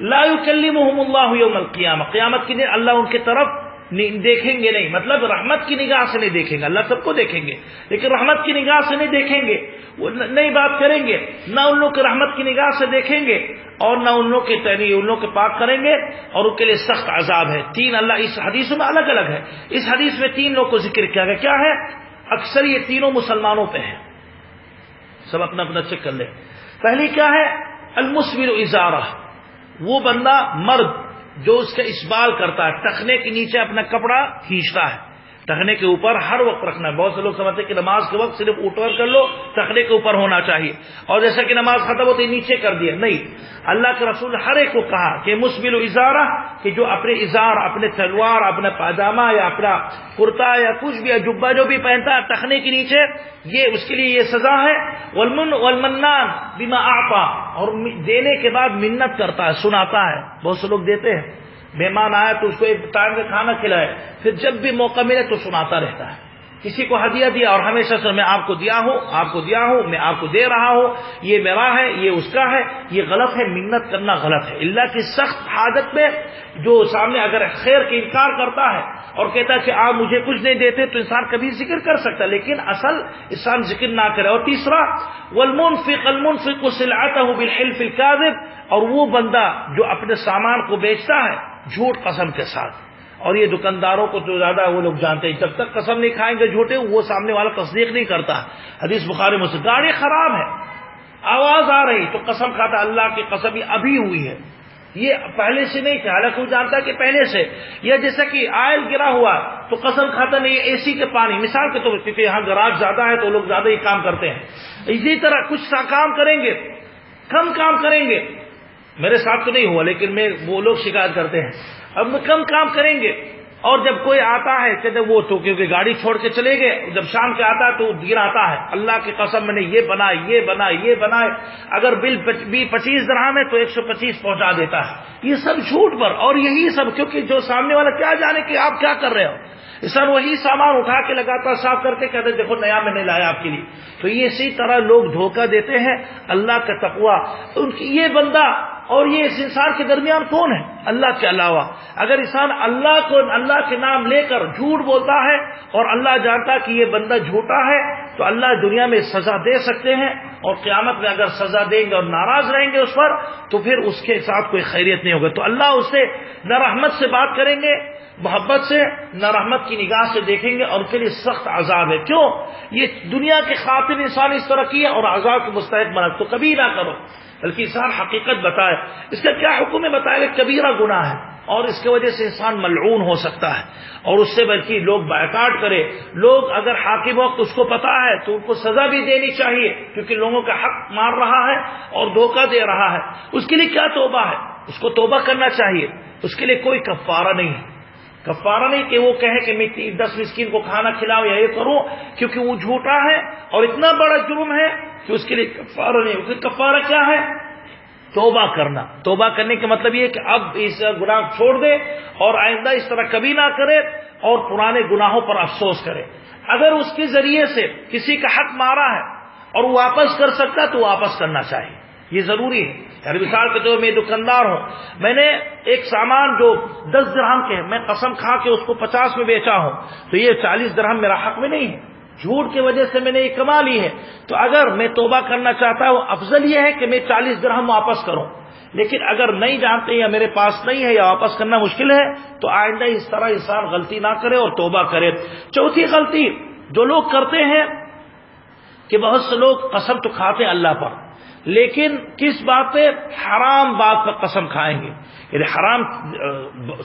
لا یکلمہم اللہ یوم القیامہ، قیامت کے دن اللہ ان کی طرف دیکھیں گے نہیں، مطلب رحمت کی نگاہ سے نہیں دیکھیں گے. اللہ سب کو دیکھیں گے لیکن رحمت کی نگاہ سے نہیں دیکھیں گے، وہ نہیں بات کریں گے، نہ ان لوگ کے رحمت کی نگاہ سے دیکھیں گے اور نہ ان لوگ کے ان لوگ کے پاک کریں گے، اور ان کے لیے سخت عذاب ہے. تین اللہ اس حدیثوں میں الگ الگ ہے. اس حدیث میں تین لوگ کو ذکر کیا گیا. کیا ہے؟ اکثر یہ تینوں مسلمانوں پہ ہیں. سب اپنا اپنا چیک کر لیں. پہلی کیا ہے؟ المسبل ازارہ، وہ بندہ مرد جو اس کا اسبال کرتا ہے، ٹخنے کے نیچے اپنا کپڑا کھینچتا ہے، ٹخنے کے اوپر ہر وقت رکھنا ہے۔ بہت سے لوگ سمجھتے ہیں کہ نماز کے وقت صرف اوپر کر لو، ٹخنے کے اوپر ہونا چاہیے، اور جیسا کہ نماز ختم ہوتی نیچے کر دیا، نہیں۔ اللہ کے رسول ہر ایک کو کہا کہ مسبل ازارہ، کہ جو اپنے ازار، اپنے تلوار، اپنا پاجامہ یا اپنا کرتا یا کچھ بھی جبہ جو بھی پہنتا ہے ٹخنے کے نیچے، یہ اس کے لیے یہ سزا ہے۔ والمنان بما اعطى، اور دینے کے بعد منت کرتا ہے، سناتا ہے۔ بہت سے لوگ دیتے ہیں، مہمان آیا تو اس کو ایک ٹائم کا کھانا کھلائے، پھر جب بھی موقع ملے تو سناتا رہتا ہے۔ کسی کو ہدیہ دیا اور ہمیشہ سے میں آپ کو دیا ہوں، آپ کو دیا ہوں، میں آپ کو دے رہا ہوں، یہ میرا ہے، یہ اس کا ہے، یہ غلط ہے۔ منت کرنا غلط ہے۔ اللہ کی سخت حاجت میں جو سامنے اگر خیر کا انکار کرتا ہے اور کہتا ہے کہ آپ مجھے کچھ نہیں دیتے، تو انسان کبھی ذکر کر سکتا ہے، لیکن اصل انسان ذکر نہ کرے۔ اور تیسرا المنفق سلعته بالحلف الكاذب، اور وہ بندہ جو اپنے سامان کو بیچتا ہے جھوٹ قسم کے ساتھ، اور یہ دکانداروں کو تو زیادہ وہ لوگ جانتے ہیں، جب تک قسم نہیں کھائیں گے جھوٹے، وہ سامنے والا تصدیق نہیں کرتا۔ حدیث بخاری میں سے، گاڑی خراب ہے، آواز آ رہی تو قسم کھاتا، اللہ کی قسم یہ ابھی ہوئی ہے، یہ پہلے سے نہیں تھا، حالانکہ وہ جانتا کہ پہلے سے۔ یا جیسا کہ آئل گرا ہوا تو قسم کھاتا نہیں، اے سی کے پانی، مثال کے طور پر، کیونکہ یہاں گراج زیادہ ہے تو لوگ زیادہ ہی کام کرتے ہیں۔ اسی طرح کچھ سا کام کریں گے، کم کام کریں گے، میرے ساتھ تو نہیں ہوا لیکن وہ لوگ شکایت کرتے ہیں، اب میں کم کام کریں گے، اور جب کوئی آتا ہے کہتے وہ تو کیونکہ گاڑی چھوڑ کے چلے گئے، جب شام کے آتا ہے تو دن آتا ہے، اللہ کی قسم میں نے یہ بنائے، یہ بنائے، یہ بنائے، اگر بل 25 درہم ہے تو 125 پہنچا دیتا ہے۔ یہ سب جھوٹ پر، اور یہی سب کیونکہ جو سامنے والا کیا جانے کہ آپ کیا کر رہے ہو، انسان وہی سامان اٹھا کے لگاتا، صاف کر کے کہتے دیکھو نیا میں نے لایا آپ کے لیے۔ تو یہ اسی طرح لوگ دھوکہ دیتے ہیں۔ اللہ کا تقویٰ، یہ بندہ اور یہ اس انسان کے درمیان کون ہے؟ اللہ کے علاوہ۔ اگر انسان اللہ کے نام لے کر جھوٹ بولتا ہے اور اللہ جانتا کہ یہ بندہ جھوٹا ہے، تو اللہ دنیا میں سزا دے سکتے ہیں، اور قیامت میں اگر سزا دیں گے اور ناراض رہیں گے اس پر، تو پھر اس کے ساتھ کوئی خیریت نہیں ہوگا۔ تو اللہ اس سے نہ رحمت سے بات کریں گے، محبت سے، نہ رحمت کی نگاہ سے دیکھیں گے، اور ان کے لیے سخت عذاب ہے۔ کیوں؟ یہ دنیا کے خاطر انسان اس طرح کیا اور عذاب کے مستحق بنا، تو کبھی نہ کرو، بلکہ انسان حقیقت بتائے۔ اس کا کیا حکم ہے؟ بتایا کہ کبیرہ گناہ ہے، اور اس کی وجہ سے انسان ملعون ہو سکتا ہے، اور اس سے بلکہ لوگ بائیکاٹ کرے۔ لوگ اگر حاکم وقت اس کو پتا ہے تو ان کو سزا بھی دینی چاہیے، کیونکہ لوگوں کا حق مار رہا ہے اور دھوکہ دے رہا ہے۔ اس کے لیے کیا توبہ ہے؟ اس کو توبہ کرنا چاہیے، اس کے لیے کوئی کفارہ نہیں ہے۔ کفارہ نہیں کہ وہ کہے کہ میں 10 مسکین کو کھانا کھلاؤں یا یہ کروں، کیونکہ وہ جھوٹا ہے اور اتنا بڑا جرم ہے کہ اس کے لیے کفارہ نہیں۔ اس کا کفارہ کیا ہے؟ توبہ کرنا۔ توبہ کرنے کا مطلب یہ کہ اب اس گناہ چھوڑ دے اور آئندہ اس طرح کبھی نہ کرے، اور پرانے گناہوں پر افسوس کرے۔ اگر اس کے ذریعے سے کسی کا حق مارا ہے اور وہ واپس کر سکتا تو واپس کرنا چاہیے، یہ ضروری ہے۔ یعنی مثال کے طور میں دکاندار ہوں، میں نے ایک سامان جو 10 درہم کے ہے، میں قسم کھا کے اس کو 50 میں بیچا ہوں، تو یہ 40 درہم میرا حق میں نہیں ہے، جھوٹ کی وجہ سے میں نے یہ کما لی ہے۔ تو اگر میں توبہ کرنا چاہتا ہوں، افضل یہ ہے کہ میں 40 درہم واپس کروں، لیکن اگر نہیں جانتے یا میرے پاس نہیں ہے یا واپس کرنا مشکل ہے، تو آئندہ اس طرح انسان غلطی نہ کرے اور توبہ کرے۔ چوتھی غلطی جو لوگ کرتے ہیں کہ بہت سے لوگ قسم تو کھاتے ہیں اللہ پر، لیکن کس بات پہ؟ حرام بات پر قسم کھائیں گے، یعنی حرام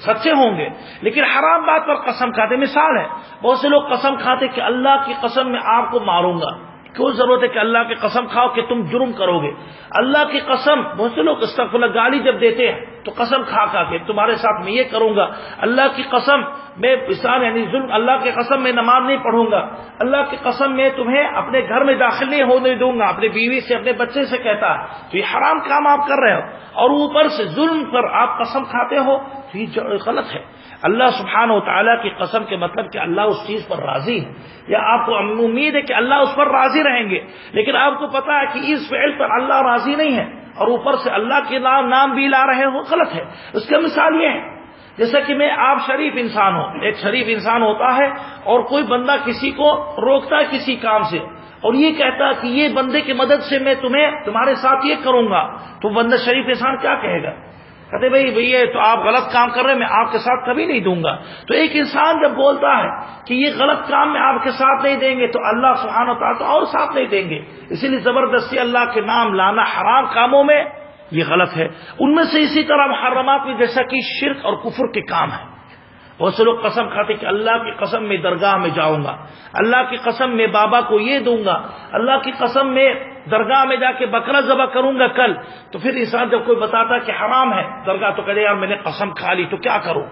سچے ہوں گے لیکن حرام بات پر قسم کھاتے۔ مثال ہے، بہت سے لوگ قسم کھاتے کہ اللہ کی قسم میں آپ کو ماروں گا۔ کیوں ضرورت ہے کہ اللہ کی قسم کھاؤ کہ تم جرم کرو گے؟ اللہ کی قسم، بہت سے لوگ استغفر اللہ گالی جب دیتے ہیں تو قسم کھا کے تمہارے ساتھ میں یہ کروں گا، اللہ کی قسم میں انسان یعنی ظلم، اللہ کی قسم میں نماز نہیں پڑھوں گا، اللہ کی قسم میں تمہیں اپنے گھر میں داخل نہیں ہونے دوں گا، اپنی بیوی سے اپنے بچے سے کہتا ہے، تو یہ حرام کام آپ کر رہے ہو، اور اوپر سے ظلم پر آپ قسم کھاتے ہو، تو یہ غلط ہے۔ اللہ سبحانہ و تعالیٰ کی قسم کے مطلب کہ اللہ اس چیز پر راضی ہے، یا آپ کو امید ہے کہ اللہ اس پر راضی رہیں گے، لیکن آپ کو پتا ہے کہ اس فعل پر اللہ راضی نہیں ہے، اور اوپر سے اللہ کے نام بھی لا رہے ہو، غلط ہے۔ اس کا مثال یہ ہے جیسا کہ آپ شریف انسان ہو، ایک شریف انسان ہوتا ہے اور کوئی بندہ کسی کو روکتا ہے کسی کام سے، اور یہ کہتا ہے کہ یہ بندے کی مدد سے میں تمہارے ساتھ یہ کروں گا، تو بندہ شریف انسان کیا کہے گا؟ کہتے بھائی یہ تو آپ غلط کام کر رہے ہیں، میں آپ کے ساتھ کبھی نہیں دوں گا. تو ایک انسان جب بولتا ہے کہ یہ غلط کام میں آپ کے ساتھ نہیں دیں گے تو اللہ سبحانہ و تعالیٰ تو اور ساتھ نہیں دیں گے. اسی لیے زبردستی اللہ کے نام لانا حرام کاموں میں یہ غلط ہے. ان میں سے اسی طرح محرمات میں جیسا کہ شرک اور کفر کے کام ہے. بہت سے لوگ قسم کھاتے کہ اللہ کی قسم میں درگاہ میں جاؤں گا، اللہ کی قسم میں بابا کو یہ دوں گا، اللہ کی قسم میں درگاہ میں جا کے بکرا ذبح کروں گا کل. تو پھر انسان جب کوئی بتاتا کہ حرام ہے درگاہ تو کہے یار میں نے قسم کھا لی تو کیا کروں.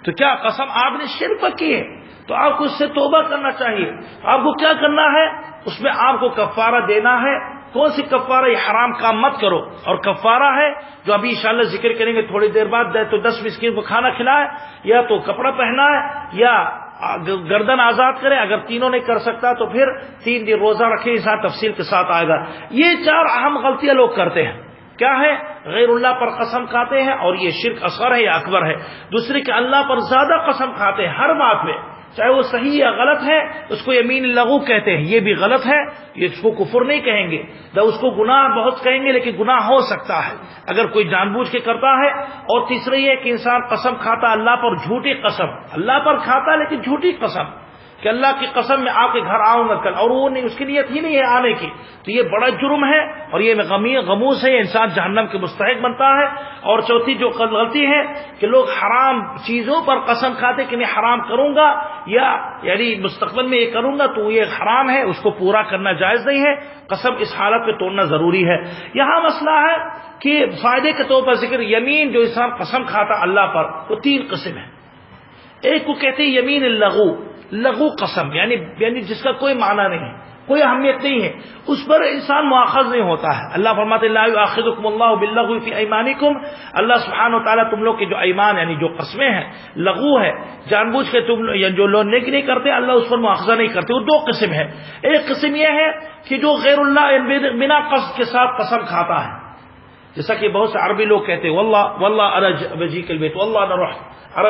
تو کیا قسم آپ نے شرک کی ہے تو آپ کو اس سے توبہ کرنا چاہیے. آپ کو کیا کرنا ہے، اس میں آپ کو کفارہ دینا ہے. کون سی کفارہ؟ یہ حرام کام مت کرو. اور کفارہ ہے جو ابھی انشاءاللہ ذکر کریں گے تھوڑی دیر بعد، تو 10 مسکین کو کھانا کھلائے، یا تو کپڑا پہنا ہے، یا گردن آزاد کرے. اگر تینوں نہیں کر سکتا تو پھر 3 دن روزہ رکھے. اس تفصیل کے ساتھ آئے گا. یہ 4 اہم غلطیاں لوگ کرتے ہیں. کیا ہے؟ غیر اللہ پر قسم کھاتے ہیں، اور یہ شرک اصغر ہے یا اکبر ہے. دوسری کہ اللہ پر زیادہ قسم کھاتے ہیں ہر بات میں، چاہے وہ صحیح یا غلط ہے، اس کو یمین لغو کہتے ہیں. یہ بھی غلط ہے، یہ اس کو کفر نہیں کہیں گے. اس کو گناہ بہت کہیں گے لیکن گناہ ہو سکتا ہے اگر کوئی جان بوجھ کے کرتا ہے. اور تیسرا یہ کہ انسان قسم کھاتا اللہ پر جھوٹی قسم، اللہ پر کھاتا لیکن جھوٹی قسم کہ اللہ کی قسم میں آپ کے گھر آؤں گا کل، اور وہ نہیں، اس کی نیت ہی نہیں ہے آنے کی. تو یہ بڑا جرم ہے اور یہ غموس ہے، انسان جہنم کے مستحق بنتا ہے. اور چوتھی جو غلطی ہے کہ لوگ حرام چیزوں پر قسم کھاتے کہ میں حرام کروں گا، یا یعنی مستقبل میں یہ کروں گا تو یہ حرام ہے، اس کو پورا کرنا جائز نہیں ہے. قسم اس حالت میں توڑنا ضروری ہے. یہاں مسئلہ ہے کہ فائدے کے طور پر ذکر، یمین جو انسان قسم کھاتا اللہ پر وہ 3 قسم ہے. ایک کو کہتے ہیں یمین اللغو، لغو قسم، یعنی جس کا کوئی معنی نہیں ہے، کوئی اہمیت نہیں ہے، اس پر انسان مؤاخذ نہیں ہوتا ہے. اللہ فرماتے لا یؤاخذکم اللہ باللغو فی ایمانکم، اللہ سبحانہ و تعالیٰ تم لوگ کے جو ایمان یعنی جو قسمیں ہیں لغو ہے، جان بوجھ کے تم جو لوگ نیکی نہیں کرتے اللہ اس پر مؤاخذہ نہیں کرتے. وہ 2 قسم ہے. ایک قسم یہ ہے کہ جو غیر اللہ بنا قصد کے ساتھ قسم کھاتا ہے، جیسا کہ بہت سے عربی لوگ کہتے ہیں واللہ ارج بجیک البیت واللہ نروح.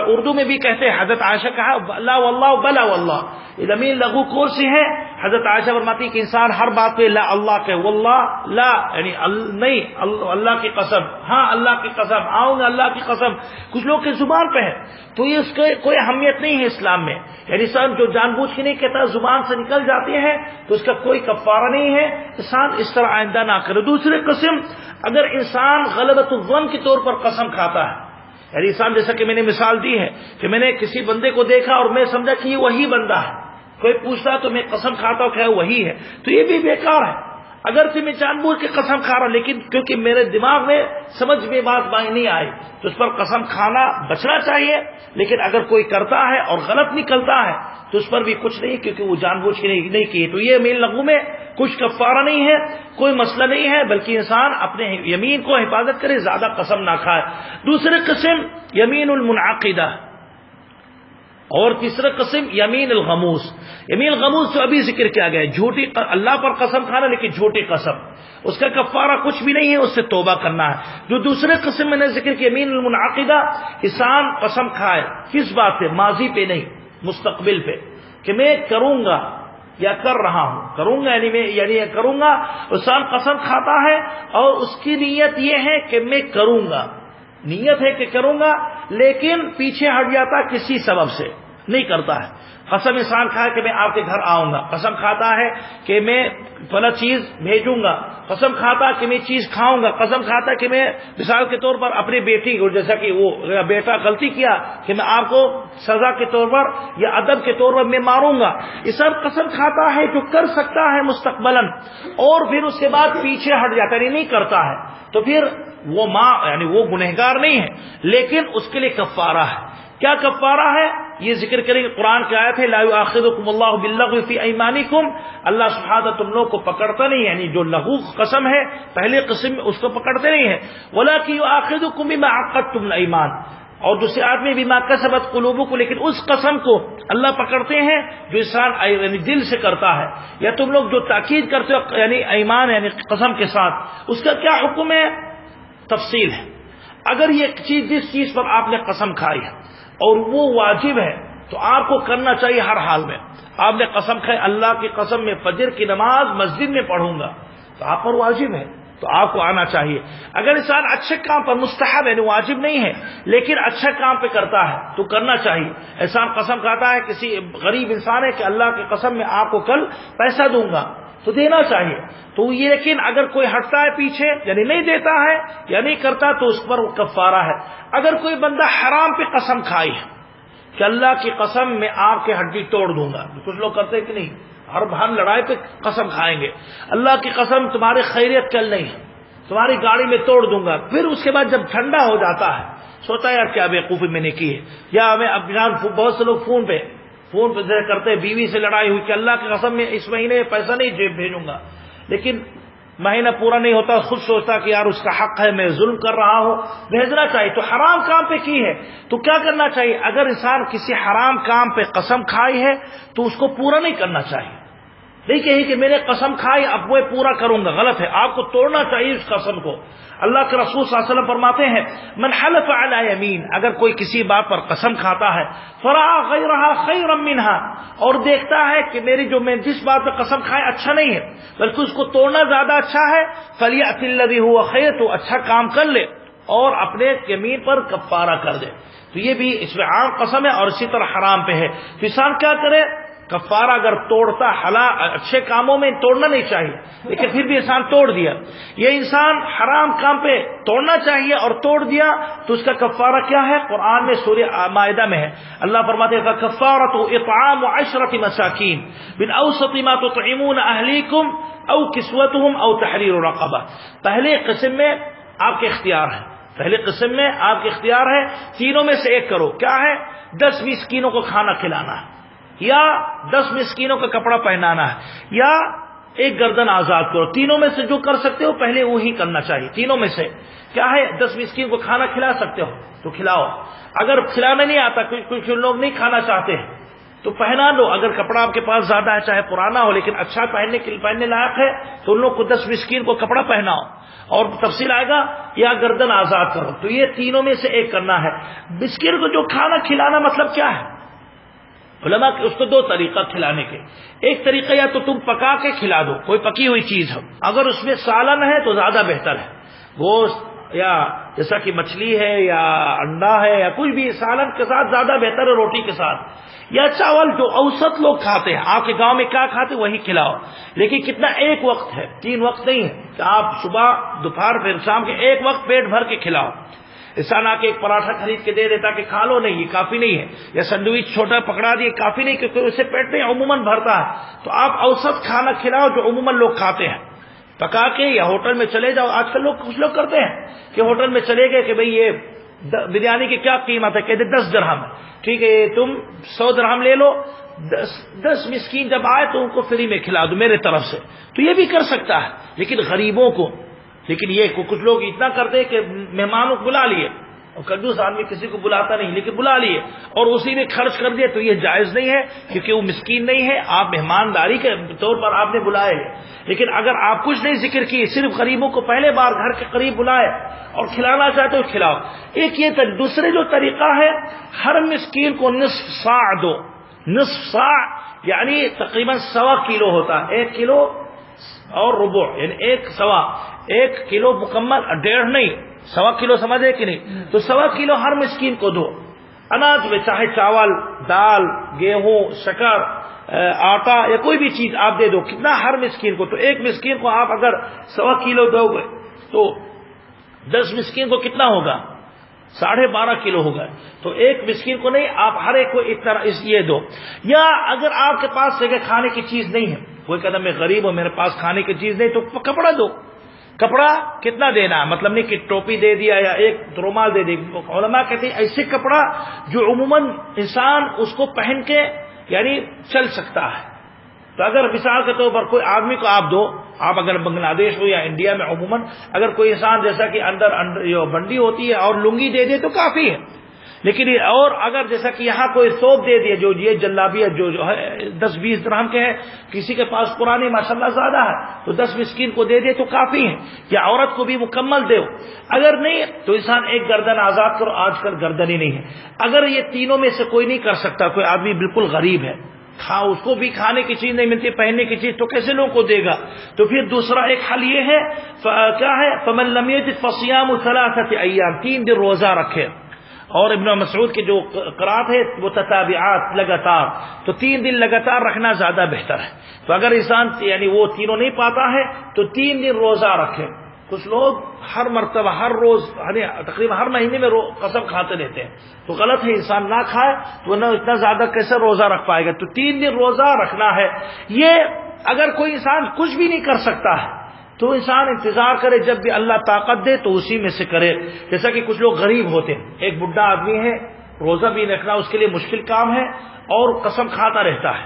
اردو میں بھی کہتے ہیں، حضرت عائشہ کہا لا واللہ بلا واللہ. یمین لغو کون سی ہے؟ حضرت عائشہ فرماتی کہ انسان ہر بات پہ لا اللہ کہ واللہ لا، یعنی نہیں اللہ کی قسم، ہاں اللہ کی قسم، آؤں گا اللہ کی قسم. کچھ لوگ کے زبان پہ ہے تو یہ اس کے کوئی اہمیت نہیں ہے اسلام میں. یعنی انسان جو جان بوجھ کے نہیں کہتا زبان سے نکل جاتی ہے تو اس کا کوئی کفارہ نہیں ہے. انسان اس طرح آئندہ نہ کرے. دوسری قسم، اگر انسان غلبۃ الظن کے طور پر قسم کھاتا ہے، یعنی انسان جیسا کہ میں نے مثال دی ہے کہ میں نے کسی بندے کو دیکھا اور میں سمجھا کہ یہ وہی بندہ ہے، کوئی پوچھتا تو میں قسم کھاتا ہوں کہ وہی ہے، تو یہ بھی بیکار ہے. اگرچہ میں جان بوجھ کے قسم کھا رہا لیکن کیونکہ میرے دماغ میں سمجھ میں بات نہیں آئی تو اس پر قسم کھانا بچنا چاہیے. لیکن اگر کوئی کرتا ہے اور غلط نکلتا ہے تو اس پر بھی کچھ نہیں، کیونکہ وہ جان بوجھ کے نہیں کی. تو یہ یمین لغو میں کچھ کفارہ نہیں ہے، کوئی مسئلہ نہیں ہے، بلکہ انسان اپنے یمین کو حفاظت کرے، زیادہ قسم نہ کھائے. دوسری قسم یمین المنعقدہ، اور تیسرا قسم یمین الغموس. یمین الغموس جو ابھی ذکر کیا گیا ہے، جھوٹی اللہ پر قسم کھانا لیکن جھوٹی قسم، اس کا کفارہ کچھ بھی نہیں ہے، اس سے توبہ کرنا ہے. جو دوسرے قسم میں نے ذکر کیا یمین المنعقدہ، انسان قسم کھائے کس بات پہ؟ ماضی پہ نہیں، مستقبل پہ، کہ میں کروں گا یا کر رہا ہوں. کروں گا یعنی کروں گا، انسان قسم کھاتا ہے اور اس کی نیت یہ ہے کہ میں کروں گا، نیت ہے کہ کروں گا لیکن پیچھے ہٹ جاتا کسی سبب سے نہیں کرتا ہے. قسم انسان کھائے کہ میں آپ کے گھر آؤں گا، قسم کھاتا ہے کہ میں فلاں چیز بھیجوں گا، قسم کھاتا کہ میں چیز کھاؤں گا، قسم کھاتا کہ میں مثال کے طور پر اپنی بیٹی کو، جیسا کہ وہ بیٹا غلطی کیا کہ میں آپ کو سزا کے طور پر یا ادب کے طور پر میں ماروں گا. یہ سب قسم کھاتا ہے جو کر سکتا ہے مستقبلاً اور پھر اس کے بعد پیچھے ہٹ جاتا ہے، نہیں کرتا ہے، تو پھر وہ یعنی وہ گنہگار نہیں ہے لیکن اس کے لیے کفارہ ہے. کیا کفارہ ہے یہ ذکر کریں گے. قرآن کی آیت ہے لا یؤاخذکم اللہ باللغو فی ایمانکم، اللہ سبحانہ تم لوگ کو پکڑتا نہیں، یعنی جو لغو قسم ہے پہلی قسم میں اس کو پکڑتے نہیں ہے. ولکن یؤاخذکم بما عقدتم الایمان، اور دوسری آیت میں بما کسبت قلوبکم، لیکن اس قسم کو اللہ پکڑتے ہیں جو انسان یعنی دل سے کرتا ہے. یا تم لوگ جو تاکید کرتے ہو یعنی ایمان یعنی قسم کے ساتھ، اس کا کیا حکم ہے؟ تفصیل ہے. اگر یہ چیز جس چیز پر آپ نے قسم کھائی ہے اور وہ واجب ہے تو آپ کو کرنا چاہیے ہر حال میں. آپ نے قسم کھائی اللہ کی قسم میں فجر کی نماز مسجد میں پڑھوں گا تو آپ پر واجب ہے. تو آپ کو آنا چاہیے. اگر انسان اچھے کام پر مستحب یعنی واجب نہیں ہے لیکن اچھا کام پہ کرتا ہے تو کرنا چاہیے. انسان قسم کھاتا ہے کسی غریب انسان ہے کہ اللہ کی قسم میں آپ کو کل پیسہ دوں گا تو دینا چاہیے. تو یہ لیکن اگر کوئی ہٹتا ہے پیچھے یعنی نہیں دیتا ہے یا نہیں کرتا تو اس پر کفارہ ہے. اگر کوئی بندہ حرام پہ قسم کھائی ہے کہ اللہ کی قسم میں آپ کی ہڈی توڑ دوں گا, کچھ لوگ کرتے ہیں کہ نہیں, ہر لڑائی پہ قسم کھائیں گے, اللہ کی قسم تمہاری خیریت کل نہیں ہے, تمہاری گاڑی میں توڑ دوں گا. پھر اس کے بعد جب ٹھنڈا ہو جاتا ہے سوچتا ہے یار کیا بیوقوفی میں نے کی ہے. یا ہمیں اب بہت سے لوگ فون پہ کرتے ہیں, بیوی سے لڑائی ہوئی کہ اللہ کی قسم میں اس مہینے پیسہ نہیں جیب بھیجوں گا, لیکن مہینہ پورا نہیں ہوتا, خود سوچتا کہ یار اس کا حق ہے, میں ظلم کر رہا ہوں, بھیجنا چاہیے. تو حرام کام پہ کی ہے تو کیا کرنا چاہیے؟ اگر انسان کسی حرام کام پہ قسم کھائی ہے تو اس کو پورا نہیں کرنا چاہیے. نہیں کہی کہ میں نے قسم کھائی اب وہ پورا کروں گا, غلط ہے. آپ کو توڑنا چاہیے اس قسم کو. اللہ کے رسول صلی اللہ علیہ وسلم فرماتے ہیں من حلف علی یمین, اگر کوئی کسی بات پر قسم کھاتا ہے فرأى غیرها خیرا منها, اور دیکھتا ہے کہ میں جس بات پر قسم کھائے اچھا نہیں ہے بلکہ اس کو توڑنا زیادہ اچھا ہے, فلیأت الذی هو خیر, تو اچھا کام کر لے اور اپنے یمین پر کفارہ کر دے. تو یہ بھی اس میں عام قسم ہے اور اسی طرح حرام پہ ہے. تو انسان کیا کرے؟ کفارہ اگر توڑتا اچھے کاموں میں توڑنا نہیں چاہیے لیکن پھر بھی انسان توڑ دیا, یہ انسان حرام کام پہ توڑنا چاہیے اور توڑ دیا تو اس کا کفارہ کیا ہے؟ قرآن میں سورہ مائدہ میں ہے, اللہ فرماتے ہیں فَكَفَّارَةُ إِطْعَامُ عَشْرَةِ مَسَاكِينَ مِنْ أَوْسَطِ مَا تُطْعِمُونَ أَهْلِيكُمْ أَوْ كِسْوَتُهُمْ أَوْ تَحْرِيرُ رَقَبَةٍ. پہلے قسم میں آپ کے اختیار ہے, تینوں میں سے ایک کرو. کیا ہے؟ 10 مسکینوں کو کھانا کھلانا ہے, یا 10 مسکینوں کا کپڑا پہنانا ہے, یا ایک گردن آزاد کرو. تینوں میں سے جو کر سکتے ہو پہلے وہی کرنا چاہیے. تینوں میں سے کیا ہے؟ 10 مسکین کو کھانا کھلا سکتے ہو تو کھلاؤ. اگر کھلانا نہیں آتا, کچھ لوگ نہیں کھانا چاہتے ہیں تو پہنا دو. اگر کپڑا آپ کے پاس زیادہ ہے چاہے پرانا ہو لیکن اچھا پہننے لائق ہے تو ان لوگ کو 10 مسکین کو کپڑا پہناؤ, اور تفصیل آئے گا, یا گردن آزاد کرو. تو یہ تینوں میں سے ایک کرنا ہے. مسکین کو جو کھانا کھلانا مطلب کیا ہے؟ علماء اس کو 2 طریقہ کھلانے کے. ایک طریقہ یا تو تم پکا کے کھلا دو, کوئی پکی ہوئی چیز ہو, اگر اس میں سالن ہے تو زیادہ بہتر ہے, گوشت یا جیسا کہ مچھلی ہے یا انڈا ہے یا کچھ بھی, سالن کے ساتھ زیادہ بہتر ہے, روٹی کے ساتھ. یا چاول جو اوسط لوگ کھاتے ہیں, آپ کے گاؤں میں کیا کھاتے وہی کھلاؤ. لیکن کتنا؟ ایک وقت ہے, 3 وقت نہیں ہے کہ آپ صبح دوپہر پھر شام کے ایک وقت پیٹ بھر کے کھلاؤ. انسان آ کے ایک پراٹھا خرید کے دے دیتا کہ کھا لو, نہیں, یہ کافی نہیں ہے. یا سینڈوچ چھوٹا پکڑا دیے, کافی نہیں, کیونکہ اسے پیٹ نہیں عموماً بھرتا ہے. تو آپ اوسط کھانا کھلاؤ جو عموماً لوگ کھاتے ہیں, پکا کے. یا ہوٹل میں چلے جاؤ, آج کل کچھ لوگ کرتے ہیں کہ ہوٹل میں چلے گئے کہ بھئی یہ بریانی کی کیا قیمت ہے, کہتے 10 درہم ہے, ٹھیک ہے تم 100 درہم لے لو, 10 مسکین جب آئے تو ان کو فری میں کھلا دو میرے طرف سے. تو یہ بھی کر سکتا ہے لیکن غریبوں کو. لیکن یہ کچھ لوگ اتنا کرتے کہ مہمانوں کو بلا لیے, اور کنجوس آدمی کسی کو بلاتا نہیں لیکن بلا لیے اور اسی میں خرچ کر دیا, تو یہ جائز نہیں ہے کیونکہ وہ مسکین نہیں ہے, آپ مہمانداری کے طور پر آپ نے بلائے. لیکن اگر آپ کچھ نہیں ذکر کیے, صرف غریبوں کو پہلے بار گھر کے قریب بلائے اور کھلانا چاہتے ہو کھلاؤ. ایک یہ دوسرے جو طریقہ ہے, ہر مسکین کو نصف صاع دو. نصف صاع یعنی تقریباً 1.25 کلو ہوتا ہے, 1 کلو اور ربع یعنی 1 کلو مکمل, 1.5 نہیں, 1.25 کلو سمجھے کہ نہیں. تو 1.25 کلو ہر مسکین کو دو. اناج میں چاہے چاول, دال, گیہوں, شکر, آٹا یا کوئی بھی چیز آپ دے دو. کتنا ہر مسکین کو؟ تو ایک مسکین کو آپ اگر 1.25 کلو دو گے تو 10 مسکین کو کتنا ہوگا؟ 12.5 کلو ہوگا. تو ایک مسکین کو نہیں, آپ ہر ایک کو ایک طرح یہ دو. یا اگر آپ کے پاس کھانے کی چیز نہیں ہے, کوئی کہتا میں غریب ہوں میرے پاس کھانے کی چیز نہیں, تو کپڑا دو. کپڑا کتنا دینا ہے؟ مطلب نہیں کہ ٹوپی دے دیا یا ایک رومال دے دی. علماء کہتے ہیں ایسے کپڑا جو عموماً انسان اس کو پہن کے یعنی چل سکتا ہے. تو اگر مثال کے طور پر کوئی آدمی کو آپ دو, آپ اگر بنگلہ دیش ہو یا انڈیا میں عموماً اگر کوئی انسان جیسا کہ اندر بنڈی ہوتی ہے اور لنگی دے دے تو کافی ہے. لیکن اور اگر جیسا کہ یہاں کوئی ثوب دے دیے, جو یہ جلابیہ جو ہے 10-20 درہم کے ہے, کسی کے پاس پرانی ماشاءاللہ زیادہ ہے تو 10 مسکین کو دے دے تو کافی ہے. یا عورت کو بھی مکمل دو. اگر نہیں تو انسان ایک گردن آزاد کرو, آج کل گردن ہی نہیں ہے. اگر یہ تینوں میں سے کوئی نہیں کر سکتا, کوئی آدمی بالکل غریب ہے, اس کو بھی کھانے کی چیز نہیں ملتی، پہننے کی چیز، تو کیسے لوگوں کو دے گا؟ تو پھر دوسرا ایک حل یہ ہے، کیا ہے؟ فمن لم یجد فصیام 3 ایام، 3 دن روزہ رکھے. اور ابن مسعود کی جو قرات ہے وہ تتابعات، لگاتار، تو 3 دن لگاتار رکھنا زیادہ بہتر ہے. تو اگر انسان یعنی وہ تینوں نہیں پاتا ہے تو 3 دن روزہ رکھے. کچھ لوگ ہر مرتبہ ہر روز تقریباً ہر مہینے میں قسم کھاتے رہتے ہیں، تو غلط ہے. انسان نہ کھائے تو نہ اتنا زیادہ کیسے روزہ رکھ پائے گا؟ تو 3 دن روزہ رکھنا ہے. یہ اگر کوئی انسان کچھ بھی نہیں کر سکتا ہے تو انسان انتظار کرے، جب بھی اللہ طاقت دے تو اسی میں سے کرے. جیسا کہ کچھ لوگ غریب ہوتے ہیں، ایک بڈھا آدمی ہے، روزہ بھی رکھنا اس کے لیے مشکل کام ہے اور قسم کھاتا رہتا ہے.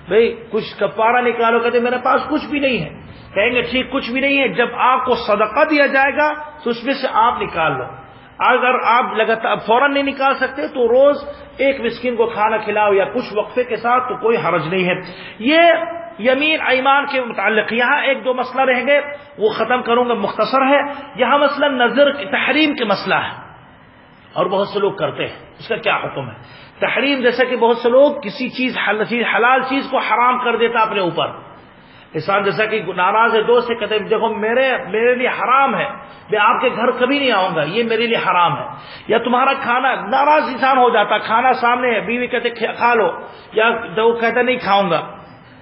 بھئی کچھ کفارہ نکالو، کہتے میرے پاس کچھ بھی نہیں ہے. کہیں گے ٹھیک کچھ بھی نہیں ہے، جب آپ کو صدقہ دیا جائے گا تو اس میں سے آپ نکال لو. اگر آپ لگاتار فوراً نہیں نکال سکتے تو روز ایک مسکین کو کھانا کھلاؤ یا کچھ وقفے کے ساتھ، تو کوئی حرج نہیں ہے. یہ یمین ایمان کے متعلق. یہاں 1-2 مسئلہ رہ گئے، وہ ختم کروں گا، مختصر ہے. یہاں مثلا نظر تحریم کے مسئلہ ہے اور بہت سے لوگ کرتے ہیں، اس کا کیا حکم ہے؟ تحریم جیسا کہ بہت سے لوگ کسی چیز حلال چیز کو حرام کر دیتا اپنے اوپر. انسان جیسا کہ ناراض ہے دوست سے، کہتے ہیں دیکھو میرے لیے حرام ہے، میں آپ کے گھر کبھی نہیں آؤں گا، یہ میرے لیے حرام ہے. یا تمہارا کھانا، ناراض انسان ہو جاتا، کھانا سامنے ہے، بیوی کہتے کھا لو، یا وہ کہتا نہیں کھاؤں گا،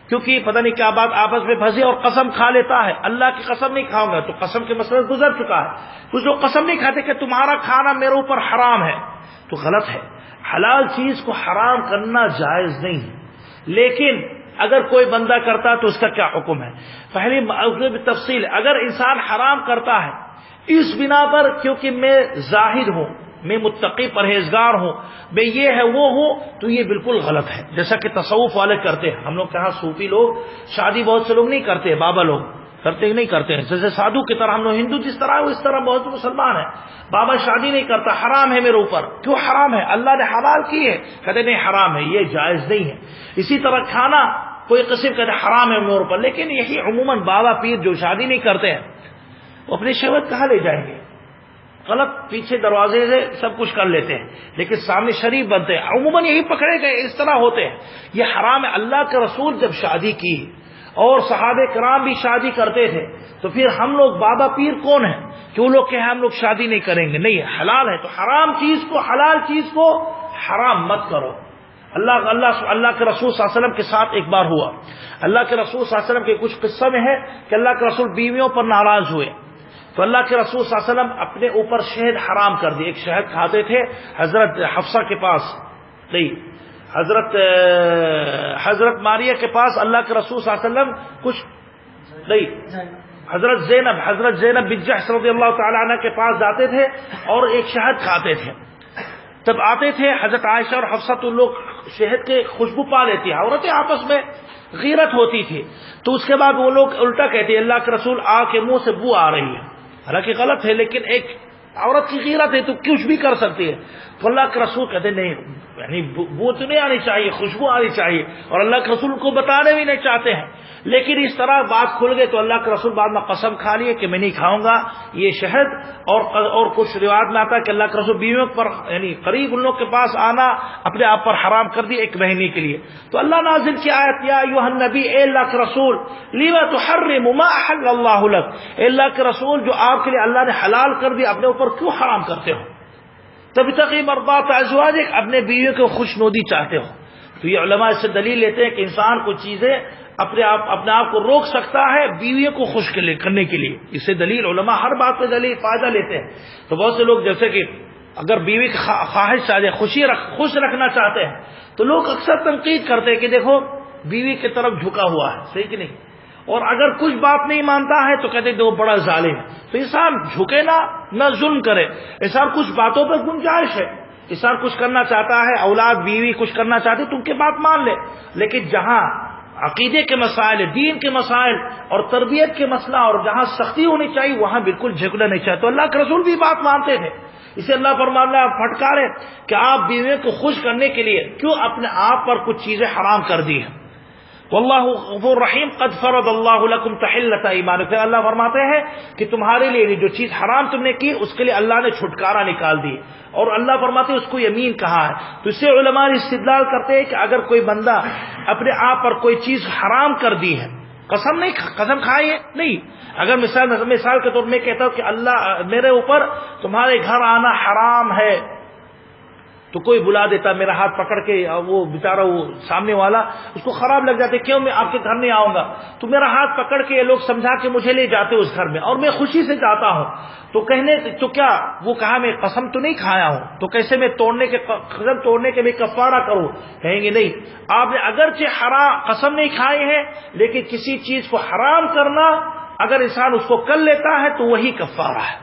کیونکہ پتہ نہیں کیا بات آپس میں پھنسی، اور قسم کھا لیتا ہے، اللہ کی قسم نہیں کھاؤں گا. تو قسم کے مسئلہ گزر چکا ہے. کچھ لوگ قسم نہیں کھاتے کہ تمہارا کھانا میرے اوپر حرام ہے، تو غلط ہے. حلال چیز کو حرام کرنا جائز نہیں ہے، لیکن اگر کوئی بندہ کرتا تو اس کا کیا حکم ہے؟ پہلی تفصیل، اگر انسان حرام کرتا ہے اس بنا پر کیونکہ میں زاہد ہوں، میں متقی پرہیزگار ہوں، میں یہ ہے وہ ہوں، تو یہ بالکل غلط ہے. جیسا کہ تصوف والے کرتے ہیں. ہم لوگ کہاں صوفی لوگ شادی بہت سے لوگ نہیں کرتے، بابا لوگ کرتے نہیں کرتے ہیں. جیسے سادھو کی طرح ہم لوگ ہندو جس طرح اس طرح بہت مسلمان ہیں. بابا شادی نہیں کرتا، حرام ہے میرے اوپر. کیوں حرام ہے؟ اللہ نے حلال کی ہے. کہتے نہیں حرام ہے، یہ جائز نہیں ہے. اسی طرح کھانا کوئی قسم کہتے حرام ہے میرے اوپر، لیکن یہی عموماً بابا پیر جو شادی نہیں کرتے ہیں وہ اپنی شہوت کہاں لے جائیں گے؟ غلط پیچھے دروازے سے سب کچھ کر لیتے ہیں، لیکن سامنے شریف بنتے ہیں. عموماً یہی پکڑے گئے، اس طرح ہوتے ہیں. یہ حرام ہے. اللہ کے رسول جب شادی کی اور صحابہ کرام بھی شادی کرتے تھے، تو پھر ہم لوگ بابا پیر کون ہیں کہ وہ لوگ کہ ہم لوگ شادی نہیں کریں گے؟ نہیں، حلال ہے. تو حرام چیز کو، حلال چیز کو حرام مت کرو. اللہ کے رسول صلی اللہ علیہ وسلم کے ساتھ ایک بار ہوا. اللہ کے رسول صلی اللہ علیہ وسلم کے کچھ قصہ میں ہے کہ اللہ کے رسول بیویوں پر ناراض ہوئے، تو اللہ کے رسول صلی اللہ علیہ وسلم اپنے اوپر شہد حرام کر دیے. ایک شہد کھاتے تھے حضرت حفصہ کے پاس، نہیں حضرت ماریہ کے پاس اللہ کے رسول صلی اللہ علیہ وسلم کچھ نہیں، حضرت زینب بنت جحش رضی اللہ تعالی عنہ کے پاس جاتے تھے اور ایک شہد کھاتے تھے. جب آتے تھے حضرت عائشہ اور حفصہ تو لوگ شہد کے خوشبو پا لیتی، عورتیں آپس میں غیرت ہوتی تھی. تو اس کے بعد وہ لوگ الٹا کہتے ہیں اللہ کے رسول آ کے منہ سے بو آ رہی ہے. حالانکہ غلط ہے، لیکن ایک عورت کی غیرت ہے تو کچھ بھی کر سکتی ہے. تو اللہ کے رسول کہتے نہیں، یعنی بو تو نہیں آنی چاہیے، خوشبو آنی چاہیے. اور اللہ کے رسول کو بتانے بھی نہیں چاہتے ہیں، لیکن اس طرح بات کھل گئے تو اللہ کے رسول بعد میں قسم کھا لیے کہ میں نہیں کھاؤں گا یہ شہد. اور کچھ روایت میں آتا ہے کہ اللہ کے رسول بیویوں پر یعنی قریب ان لوگ کے پاس آنا اپنے آپ پر حرام کر دی 1 مہینے کے لیے. تو اللہ نازل کی آیت یا ایھا النبی، اے اللہ کے رسول، لما تحرم ما احل اللہ لک، اے اللہ کے رسول جو آپ کے لیے اللہ نے حلال کر دیا اپنے اوپر کیوں حرام کرتے ہو؟ تبتغی مرضات ازواجک، اپنے بیویوں کو خوشنودی چاہتے ہو. تو یہ علماء اس سے دلیل لیتے ہیں کہ انسان کو چیزیں اپنے آپ کو روک سکتا ہے بیویوں کو خوش کرنے کے لیے. اس سے دلیل علماء ہر بات پہ دلیل فائدہ لیتے ہیں. تو بہت سے لوگ جیسے کہ اگر بیوی کی خواہش چاہتے خوش رکھنا چاہتے ہیں تو لوگ اکثر تنقید کرتے ہیں کہ دیکھو بیوی کی طرف جھکا ہوا ہے، صحیح کہ نہیں؟ اور اگر کچھ بات نہیں مانتا ہے تو کہتے ہیں وہ بڑا ظالم ہے. تو انسان جھکے نہ ظلم کرے. انسان کچھ باتوں پر گنجائش ہے، انسان کچھ کرنا چاہتا ہے، اولاد بیوی کچھ کرنا چاہتے تو ان کی بات مان لے. لیکن جہاں عقیدے کے مسائل، دین کے مسائل اور تربیت کے مسئلہ اور جہاں سختی ہونی چاہیے وہاں بالکل جھکنا نہیں چاہیے. تو اللہ کے رسول بھی بات مانتے تھے. اسے اللہ فرمانا پھٹکارے کہ آپ بیوی کو خوش کرنے کے لیے کیوں اپنے آپ پر کچھ چیزیں حرام کر دی ہیں. واللہ غفور رحیم قد فرض اللہ لکم تحلۃ ایمانکم، اللہ فرماتے ہیں کہ تمہارے لیے جو چیز حرام تم نے کی اس کے لیے اللہ نے چھٹکارا نکال دی، اور اللہ فرماتے ہیں اس کو یمین کہا ہے۔ تو اس سے علماء استدلال کرتے ہیں کہ اگر کوئی بندہ اپنے آپ پر کوئی چیز حرام کر دی ہے، قسم کھائی ہے نہیں، اگر مثال کے طور میں کہتا ہوں کہ اللہ میرے اوپر تمہارے گھر آنا حرام ہے، تو کوئی بلا دیتا میرا ہاتھ پکڑ کے، وہ بیچارہ وہ سامنے والا اس کو خراب لگ جاتے، کیوں میں آپ کے گھر نہیں آؤں گا، تو میرا ہاتھ پکڑ کے یہ لوگ سمجھا کے مجھے لے جاتے اس گھر میں، اور میں خوشی سے جاتا ہوں، تو کیا وہ کہا میں قسم تو نہیں کھایا ہوں، تو کیسے میں قسم توڑنے کے بھی کفارہ کروں؟ کہیں گے نہیں، آپ نے اگرچہ قسم نہیں کھائی ہے لیکن کسی چیز کو حرام کرنا اگر انسان اس کو کر لیتا ہے تو وہی کفارہ ہے،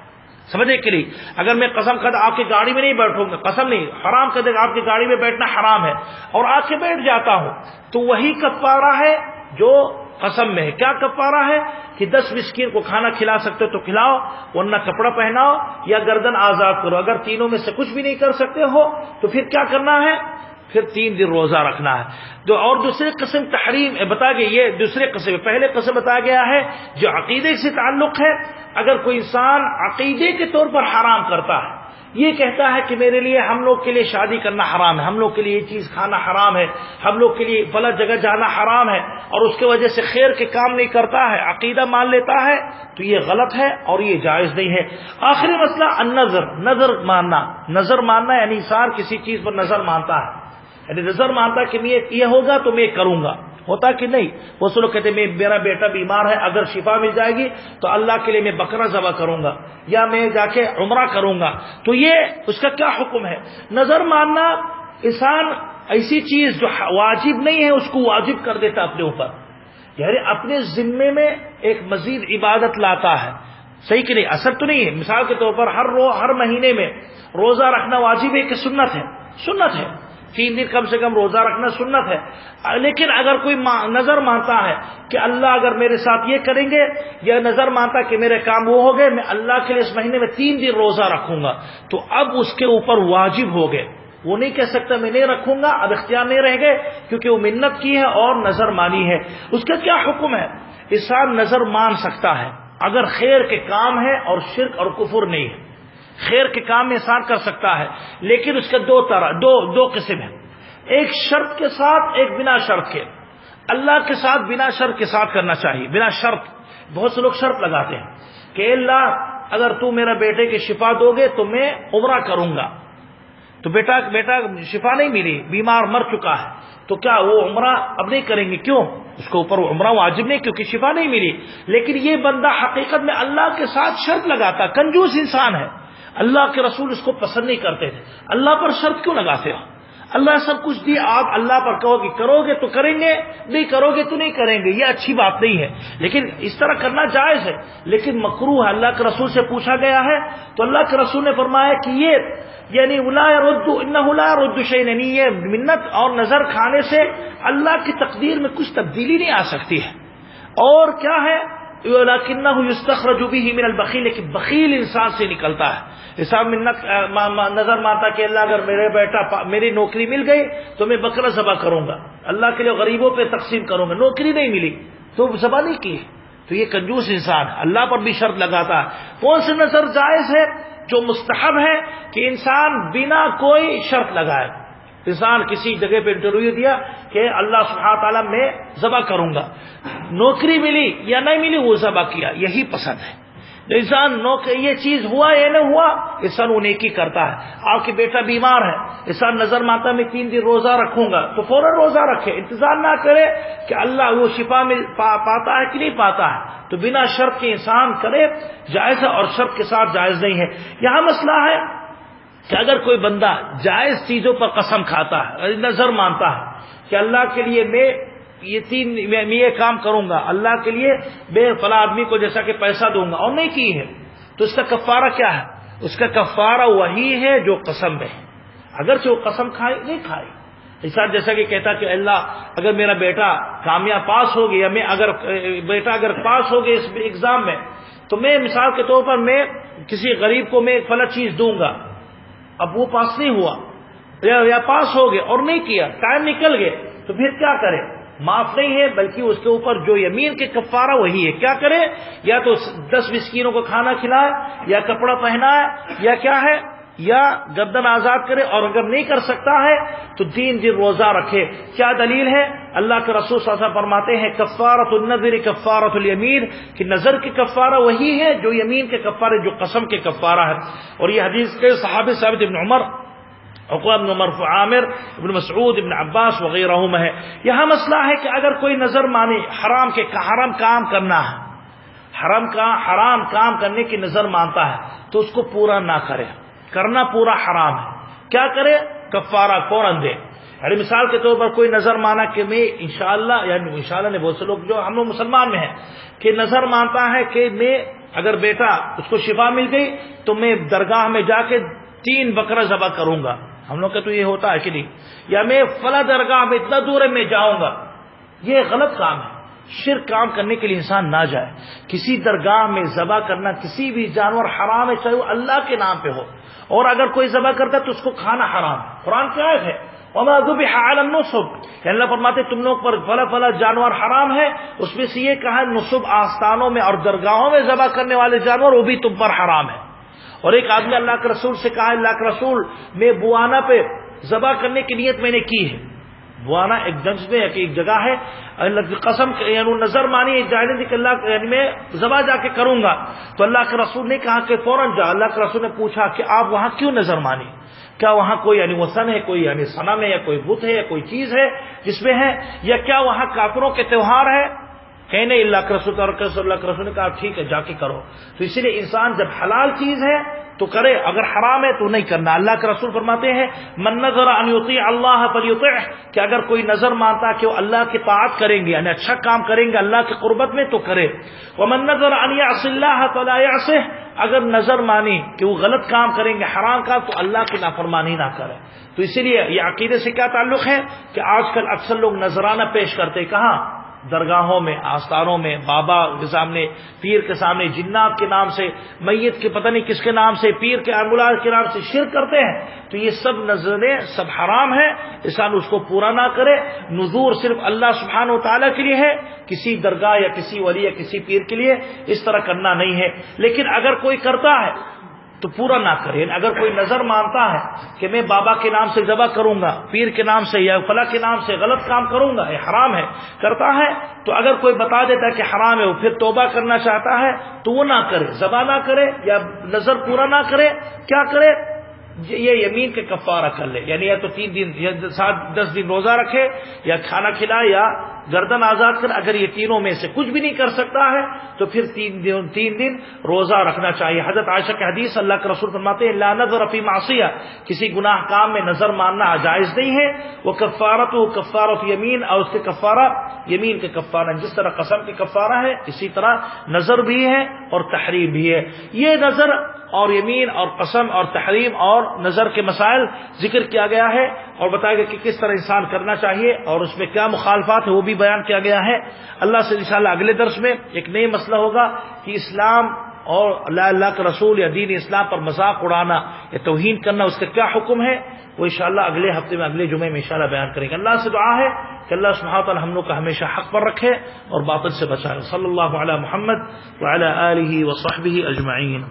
سمجھے کہ نہیں؟ اگر میں قسم کھا آپ کی گاڑی میں نہیں بیٹھوں گا، قسم نہیں، حرام کر دے گا آپ کی گاڑی میں بیٹھنا حرام ہے، اور آ کے بیٹھ جاتا ہوں، تو وہی کفارہ ہے جو قسم میں ہے۔ کیا کفارہ ہے؟ کہ 10 مسکین کو کھانا کھلا سکتے تو کھلاؤ، ورنہ کپڑا پہناؤ یا گردن آزاد کرو۔ اگر تینوں میں سے کچھ بھی نہیں کر سکتے ہو تو پھر کیا کرنا ہے؟ پھر 3 دن روزہ رکھنا ہے۔ اور دوسرے قسم تحریم بتا گیا، یہ دوسرے قسم، پہلے قسم بتایا گیا ہے جو عقیدے سے تعلق ہے۔ اگر کوئی انسان عقیدے کے طور پر حرام کرتا ہے، یہ کہتا ہے کہ میرے لیے ہم لوگ کے لیے شادی کرنا حرام ہے، ہم لوگ کے لیے یہ چیز کھانا حرام ہے، ہم لوگ کے لیے فلاں جگہ جانا حرام ہے، اور اس کی وجہ سے خیر کے کام نہیں کرتا ہے، عقیدہ مان لیتا ہے، تو یہ غلط ہے اور یہ جائز نہیں ہے۔ آخری مسئلہ النظر، نظر ماننا یعنی انسان کسی چیز پر نظر مانتا ہے، یعنی نظر مانتا کہ یہ ہوگا تو میں کروں گا، ہوتا کہ نہیں؟ وہ لوگ کہتے ہیں میرا بیٹا بیمار ہے، اگر شفا مل جائے گی تو اللہ کے لیے میں بکرا ذبح کروں گا یا میں جا کے عمرہ کروں گا، تو یہ اس کا کیا حکم ہے؟ نظر ماننا، انسان ایسی چیز جو واجب نہیں ہے اس کو واجب کر دیتا اپنے اوپر، یعنی اپنے ذمے میں ایک مزید عبادت لاتا ہے، صحیح کہ نہیں؟ اثر تو نہیں ہے۔ مثال کے طور پر ہر مہینے میں روزہ رکھنا واجب ہے کہ سنت ہے؟ سنت ہے، 3 دن کم سے کم روزہ رکھنا سنت ہے۔ لیکن اگر کوئی نظر مانتا ہے کہ اللہ اگر میرے ساتھ یہ کریں گے، یا نظر مانتا کہ میرے کام وہ ہو گئے، میں اللہ کے لیے اس مہینے میں 3 دن روزہ رکھوں گا، تو اب اس کے اوپر واجب ہو گئے، وہ نہیں کہہ سکتا میں نہیں رکھوں گا، اب اختیار نہیں رہ گئے، کیونکہ وہ منت کی ہے اور نظر مانی ہے۔ اس کا کیا حکم ہے؟ انسان نظر مان سکتا ہے اگر خیر کے کام ہے اور شرک اور کفر نہیں ہے، خیر کے کام میں انسان کر سکتا ہے، لیکن اس کے دو قسم ہیں، ایک شرط کے ساتھ، ایک بنا شرط کے۔ اللہ کے ساتھ بنا شرط کے ساتھ کرنا چاہیے، بنا شرط۔ بہت سے لوگ شرط لگاتے ہیں کہ اللہ اگر تو میرا بیٹے کی شفا دو گے تو میں عمرہ کروں گا، تو بیٹا شفا نہیں ملی، بیمار مر چکا ہے، تو کیا وہ عمرہ اب نہیں کریں گے؟ کیوں؟ اس کے اوپر عمرہ واجب نہیں، کیونکہ شفا نہیں ملی۔ لیکن یہ بندہ حقیقت میں اللہ کے ساتھ شرط لگاتا، کنجوس انسان ہے، اللہ کے رسول اس کو پسند نہیں کرتے تھے، اللہ پر شرط کیوں لگاتے ہو؟ اللہ سب کچھ دی، آپ اللہ پر کہو کہ کرو گے تو کریں گے، نہیں کرو گے تو نہیں کریں گے، یہ اچھی بات نہیں ہے، لیکن اس طرح کرنا جائز ہے، لیکن مکروہ ہے۔ اللہ کے رسول سے پوچھا گیا ہے تو اللہ کے رسول نے فرمایا کہ یہ یعنی لا يرد انه لا يرد شيئا، یعنی یہ منت اور نظر کھانے سے اللہ کی تقدیر میں کچھ تبدیلی نہیں آ سکتی ہے۔ اور کیا ہے؟ لکنه یستخرج به من البخیل، لیکن بخیل انسان سے نکلتا ہے۔ انسان منت نظر مانتا کہ اللہ اگر میری نوکری مل گئی تو میں بکرا ذبح کروں گا، اللہ کے لیے غریبوں پہ تقسیم کروں گا، نوکری نہیں ملی تو ذبح نہیں کی، تو یہ کنجوس انسان اللہ پر بھی شرط لگاتا ہے۔ کون سی نظر جائز ہے؟ جو مستحب ہے کہ انسان بنا کوئی شرط لگائے، انسان کسی جگہ پہ انٹرویو دیا کہ اللہ سبحانہ تعالیٰ میں ذبح کروں گا، نوکری ملی یا نہیں ملی وہ ذبح کیا، یہی پسند ہے۔ انسان یہ چیز ہوا یا نہیں ہوا، انسان وہ نیکی کرتا ہے۔ آپ کے بیٹا بیمار ہے، انسان نظر مانتا میں 3 دن روزہ رکھوں گا، تو فوراً روزہ رکھے، انتظار نہ کرے کہ اللہ وہ شفا میں پاتا ہے کہ نہیں پاتا ہے، تو بنا شرط کے انسان کرے، جائز ہے، اور شرط کے ساتھ جائز نہیں ہے۔ یہاں مسئلہ ہے کہ اگر کوئی بندہ جائز چیزوں پر قسم کھاتا ہے، نظر مانتا ہے کہ اللہ کے لیے میں یہ کام کروں گا، اللہ کے لیے میں فلاں آدمی کو جیسا کہ پیسہ دوں گا، اور نہیں کی ہے، تو اس کا کفارہ کیا ہے؟ اس کا کفارہ وہی ہے جو قسم میں ہے، اگرچہ وہ قسم کھائے نہیں کھائی۔ انسان جیسا کہ کہتا کہ اللہ اگر میرا بیٹا کامیاب پاس ہو گیا، میں اگر پاس ہو گیا اس ایگزام میں، تو میں مثال کے طور پر میں کسی غریب کو میں فلاں چیز دوں گا، اب وہ پاس نہیں ہوا یا پاس ہو گئے اور نہیں کیا، ٹائم نکل گئے، تو پھر کیا کرے؟ معاف نہیں ہے، بلکہ اس کے اوپر جو یمین کے کفارہ وہی ہے. کیا کرے؟ یا تو 10 مسکینوں کو کھانا کھلائے، یا کپڑا پہنائے، یا کیا ہے، یا گردن آزاد کرے، اور اگر نہیں کر سکتا ہے تو 3 دن روزہ رکھے. کیا دلیل ہے؟ اللہ کے رسول صلی اللہ علیہ وسلم فرماتے ہیں کفارۃ النذر کفارۃ الیمین، کہ نظر کے کفارہ وہی ہے جو یمین کے کفارے، جو قسم کے کفارہ ہے. اور یہ حدیث کے صحابی ثابت ابن عمر، عقبہ بن عمر، عامر ابن مسعود، ابن عباس وغیرہ ہے. یہاں مسئلہ ہے کہ اگر کوئی نظر مانے حرام کام کرنا ہے، حرام کام کرنے کی نظر مانتا ہے تو اس کو پورا نہ کرے، کرنا پورا حرام ہے. کیا کرے؟ کفارہ فوراً دے. یعنی مثال کے طور پر کوئی نظر مانا کہ میں انشاءاللہ، یعنی انشاءاللہ نے بہت سے لوگ جو ہم لوگ مسلمان میں ہیں کہ نظر مانتا ہے کہ میں اگر بیٹا اس کو شفا مل گئی تو میں درگاہ میں جا کے 3 بکرا ذبح کروں گا. ہم لوگ کا تو یہ ہوتا ہے کہ نہیں، یا میں فلاں درگاہ میں اتنا دور ہے میں جاؤں گا. یہ غلط کام ہے. شرک کام کرنے کے لیے انسان نہ جائے. کسی درگاہ میں ذبح کرنا کسی بھی جانور حرام ہے، چاہے وہ اللہ کے نام پہ ہو، اور اگر کوئی ذبح کرتا ہے تو اس کو کھانا حرام ہے. قرآن کی آیت ہے وَمَا ذُبِحَ عَلَى النُّصُبِ، کہ اللہ فرماتے تم لوگ پر فلا جانور حرام ہے. اس میں سے یہ کہا نصب آستانوں میں اور درگاہوں میں ذبح کرنے والے جانور وہ بھی تم پر حرام ہے. اور ایک آدمی اللہ کے رسول سے کہا اللہ کے رسول میں بوانا پہ ذبح کرنے کی نیت میں نے کی ہے. بوانا ایک گنج میں ایک جگہ ہے، اللہ کی قسم یعنی نظر مانی جانے کہ اللہ یعنی میں ذبح جا کے کروں گا. تو اللہ کے رسول نے کہا کہ فوراً جا. اللہ کے رسول نے پوچھا کہ آپ وہاں کیوں نظر مانی؟ کیا وہاں کوئی یعنی وثن ہے، کوئی یعنی صنم ہے، یا کوئی بت ہے، یا کوئی چیز ہے جس میں ہے، یا کیا وہاں کافروں کے تہوار ہے؟ کہ نہیں. اللہ کے رسول نے کہا ٹھیک ہے جا کے کرو. تو اسی لیے انسان جب حلال چیز ہے تو کرے، اگر حرام ہے تو نہیں کرنا. اللہ کے رسول فرماتے ہیں من نظر ان یطیع اللہ فلیطعہ، کہ اگر کوئی نظر مانتا کہ وہ اللہ کی طاعت کریں گے، یعنی اچھا کام کریں گے اللہ کی قربت میں، تو کرے. ومن نظر ان یعصی اللہ فلا یعصہ، اگر نظر مانی کہ وہ غلط کام کریں گے، حرام کام، تو اللہ کی نافرمانی نہ کرے. تو اسی لیے یہ عقیدے سے کیا تعلق ہے کہ آج کل اکثر لوگ نذرانہ پیش کرتے، کہاں؟ درگاہوں میں، آستانوں میں، بابا کے سامنے، پیر کے سامنے، جنات کے نام سے، میت کے پتہ نہیں کس کے نام سے، پیر کے امولاد کے نام سے شرک کرتے ہیں. تو یہ سب نذریں سب حرام ہیں. انسان اس کو پورا نہ کرے. نذور صرف اللہ سبحانہ و تعالیٰ کے لیے ہے، کسی درگاہ یا کسی ولی یا کسی پیر کے لیے اس طرح کرنا نہیں ہے. لیکن اگر کوئی کرتا ہے تو پورا نہ کرے. اگر کوئی نظر مانتا ہے کہ میں بابا کے نام سے ذبح کروں گا، پیر کے نام سے یا فلاں کے نام سے غلط کام کروں گا، یہ حرام ہے، کرتا ہے، تو اگر کوئی بتا دیتا ہے کہ حرام ہے، وہ پھر توبہ کرنا چاہتا ہے تو وہ نہ کرے، ذبح نہ کرے یا نظر پورا نہ کرے. کیا کرے؟ یہ یمین کے کفارہ کر لے. یعنی یا تو 3 دن یا 10 دن روزہ رکھے، یا کھانا کھلائے، یا گردن آزاد کر. اگر یہ تینوں میں سے کچھ بھی نہیں کر سکتا ہے تو پھر 3 دن روزہ رکھنا چاہیے. حضرت عائشہ کی حدیث، اللہ کے رسول فرماتے ہیں لا نظر فی معصیہ، کسی گناہ کام میں نظر ماننا جائز نہیں ہے. وہ کفارۃ یمین، اور اس کے کفارہ یمین کے کفارہ، جس طرح قسم کے کفارہ ہے اسی طرح نظر بھی ہے اور تحریم بھی ہے. یہ نظر اور یمین اور قسم اور تحریم اور نظر کے مسائل ذکر کیا گیا ہے، اور بتایا گیا کہ کس طرح انسان کرنا چاہیے اور اس میں کیا مخالفات ہے وہ بھی بیان کیا گیا ہے. اللہ سے انشاءاللہ اگلے درس میں ایک نئی مسئلہ ہوگا کہ اسلام اور اللہ کے رسول یا دین اسلام پر مذاق اڑانا یا توہین کرنا، اس کا کیا حکم ہے، وہ انشاءاللہ اگلے ہفتے میں اگلے جمعے میں انشاءاللہ بیان کریں گے. اللہ سے دعا ہے کہ اللہ سبحانہ وتعالی ہم لوگ کا ہمیشہ حق پر رکھے اور باطل سے بچائے. صلی اللہ علی محمد وعلی آلہ وصحبہ اجمعین.